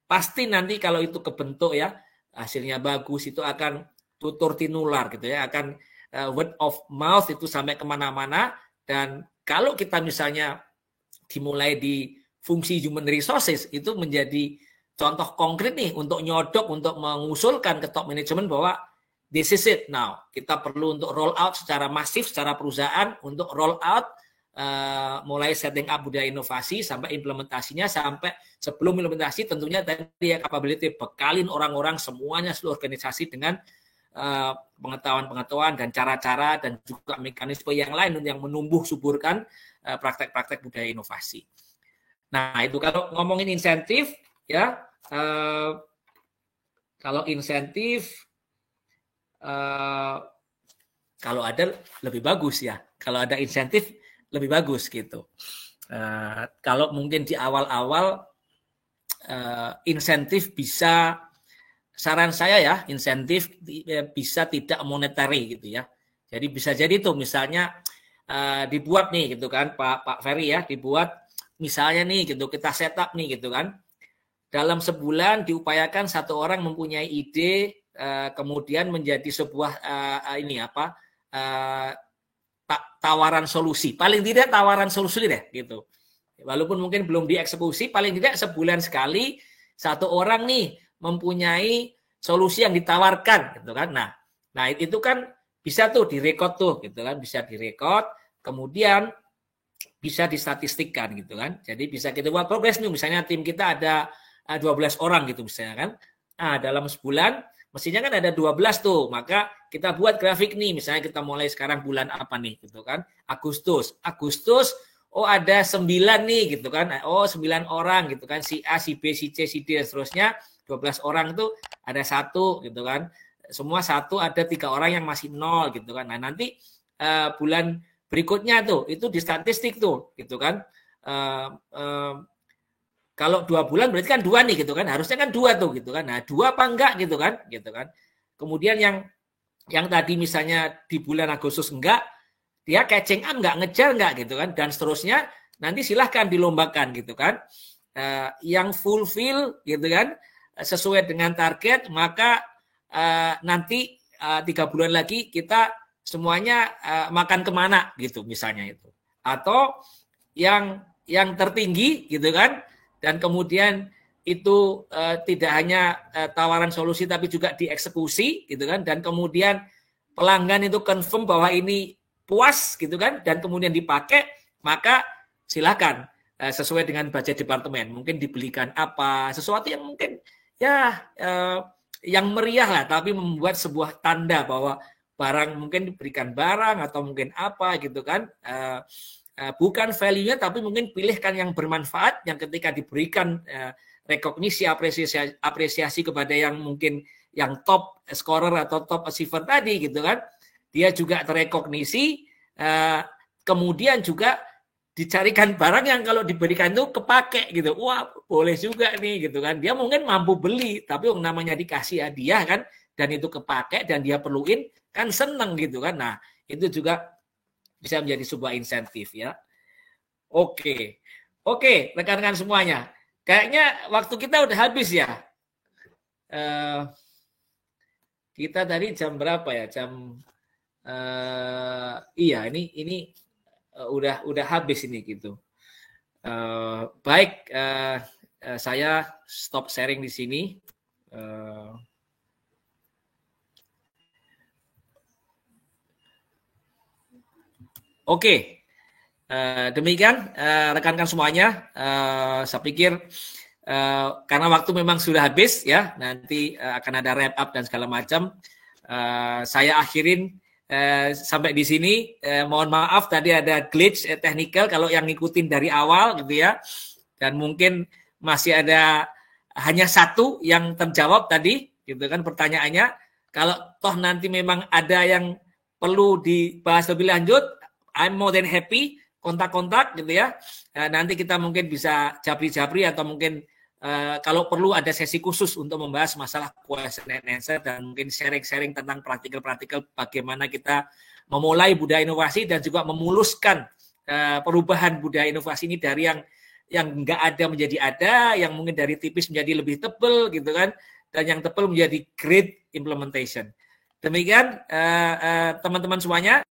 Pasti nanti kalau itu kebentuk ya, hasilnya bagus, itu akan tutur tinular gitu ya, akan word of mouth itu sampai kemana-mana. Dan kalau kita misalnya dimulai di fungsi human resources, itu menjadi contoh konkret nih untuk nyodok, untuk mengusulkan ke top management bahwa this is it now. Kita perlu untuk roll out secara masif, secara perusahaan, untuk roll out mulai setting up budaya inovasi sampai implementasinya, sampai sebelum implementasi tentunya tadi ya capability, bekalin orang-orang semuanya, seluruh organisasi dengan pengetahuan-pengetahuan dan cara-cara dan juga mekanisme yang lain yang menumbuh suburkan praktek-praktek budaya inovasi. Nah, itu kalau ngomongin insentif ya, kalau insentif kalau ada lebih bagus ya. Kalau ada insentif lebih bagus gitu. Kalau mungkin di awal-awal insentif bisa, saran saya ya, insentif bisa tidak monetary gitu ya. Jadi bisa jadi tuh misalnya dibuat nih gitu kan Pak Ferry ya, dibuat misalnya nih gitu, kita setup nih gitu kan. Dalam sebulan diupayakan satu orang mempunyai ide, kemudian menjadi sebuah tawaran solusi. Paling tidak tawaran solusi deh gitu. Walaupun mungkin belum dieksekusi, paling tidak sebulan sekali satu orang nih mempunyai solusi yang ditawarkan gitu kan. Nah itu kan bisa tuh direkod tuh gitu kan, bisa direkod, kemudian bisa distatistikkan gitu kan. Jadi bisa kita buat progres nih, misalnya tim kita ada 12 orang gitu misalnya kan. Nah, dalam sebulan mestinya kan ada 12 tuh, maka kita buat grafik nih, misalnya kita mulai sekarang bulan apa nih gitu kan. Agustus, oh ada 9 nih gitu kan. Oh 9 orang gitu kan. Si A, si B, si C, si D dan seterusnya. 12 orang itu ada 1 gitu kan. Semua 1, ada 3 orang yang masih 0 gitu kan. Nah nanti bulan berikutnya tuh itu di statistik tuh gitu kan. Kalau 2 bulan berarti kan 2 nih gitu kan. Harusnya kan 2 tuh gitu kan. Nah 2 apa enggak gitu kan. Kemudian yang tadi misalnya di bulan Agustus enggak, dia catching up enggak, ngejar enggak gitu kan, dan seterusnya. Nanti silahkan dilombakan gitu kan. Yang fulfill gitu kan, sesuai dengan target, maka nanti 3 bulan lagi kita semuanya makan kemana gitu misalnya itu. Atau yang tertinggi gitu kan, dan kemudian itu tidak hanya tawaran solusi tapi juga dieksekusi gitu kan, dan kemudian pelanggan itu confirm bahwa ini puas gitu kan, dan kemudian dipakai, maka silakan sesuai dengan budget departemen, mungkin dibelikan apa, sesuatu yang mungkin ya yang meriah lah, tapi membuat sebuah tanda bahwa barang mungkin diberikan barang atau mungkin apa gitu kan, bukan value-nya tapi mungkin pilihkan yang bermanfaat, yang ketika diberikan rekognisi, apresiasi kepada yang mungkin yang top scorer atau top achiever tadi gitu kan, dia juga terekognisi, kemudian juga dicarikan barang yang kalau diberikan itu kepake gitu. Wah, boleh juga nih gitu kan. Dia mungkin mampu beli, tapi yang namanya dikasih hadiah kan, dan itu kepake dan dia perluin, kan seneng gitu kan. Nah, itu juga bisa menjadi sebuah insentif ya. Oke, rekan-rekan semuanya. Kayaknya waktu kita udah habis ya. Kita tadi jam berapa ya? Iya, ini udah habis ini gitu. Baik, saya stop sharing di sini. Oke. Demikian rekan-rekan semuanya, saya pikir karena waktu memang sudah habis ya, nanti akan ada wrap up dan segala macam. Saya akhirin sampai di sini. Mohon maaf tadi ada glitch technical kalau yang ngikutin dari awal gitu ya, dan mungkin masih ada hanya 1 yang terjawab tadi gitu kan pertanyaannya. Kalau toh nanti memang ada yang perlu dibahas lebih lanjut, I'm more than happy, kontak-kontak gitu ya. Nanti kita mungkin bisa japri-japri atau mungkin kalau perlu ada sesi khusus untuk membahas masalah question and answer dan mungkin sharing-sharing tentang praktikal-praktikal bagaimana kita memulai budaya inovasi dan juga memuluskan perubahan budaya inovasi ini dari yang enggak ada menjadi ada, yang mungkin dari tipis menjadi lebih tebal gitu kan, dan yang tebal menjadi great implementation. Demikian teman-teman semuanya.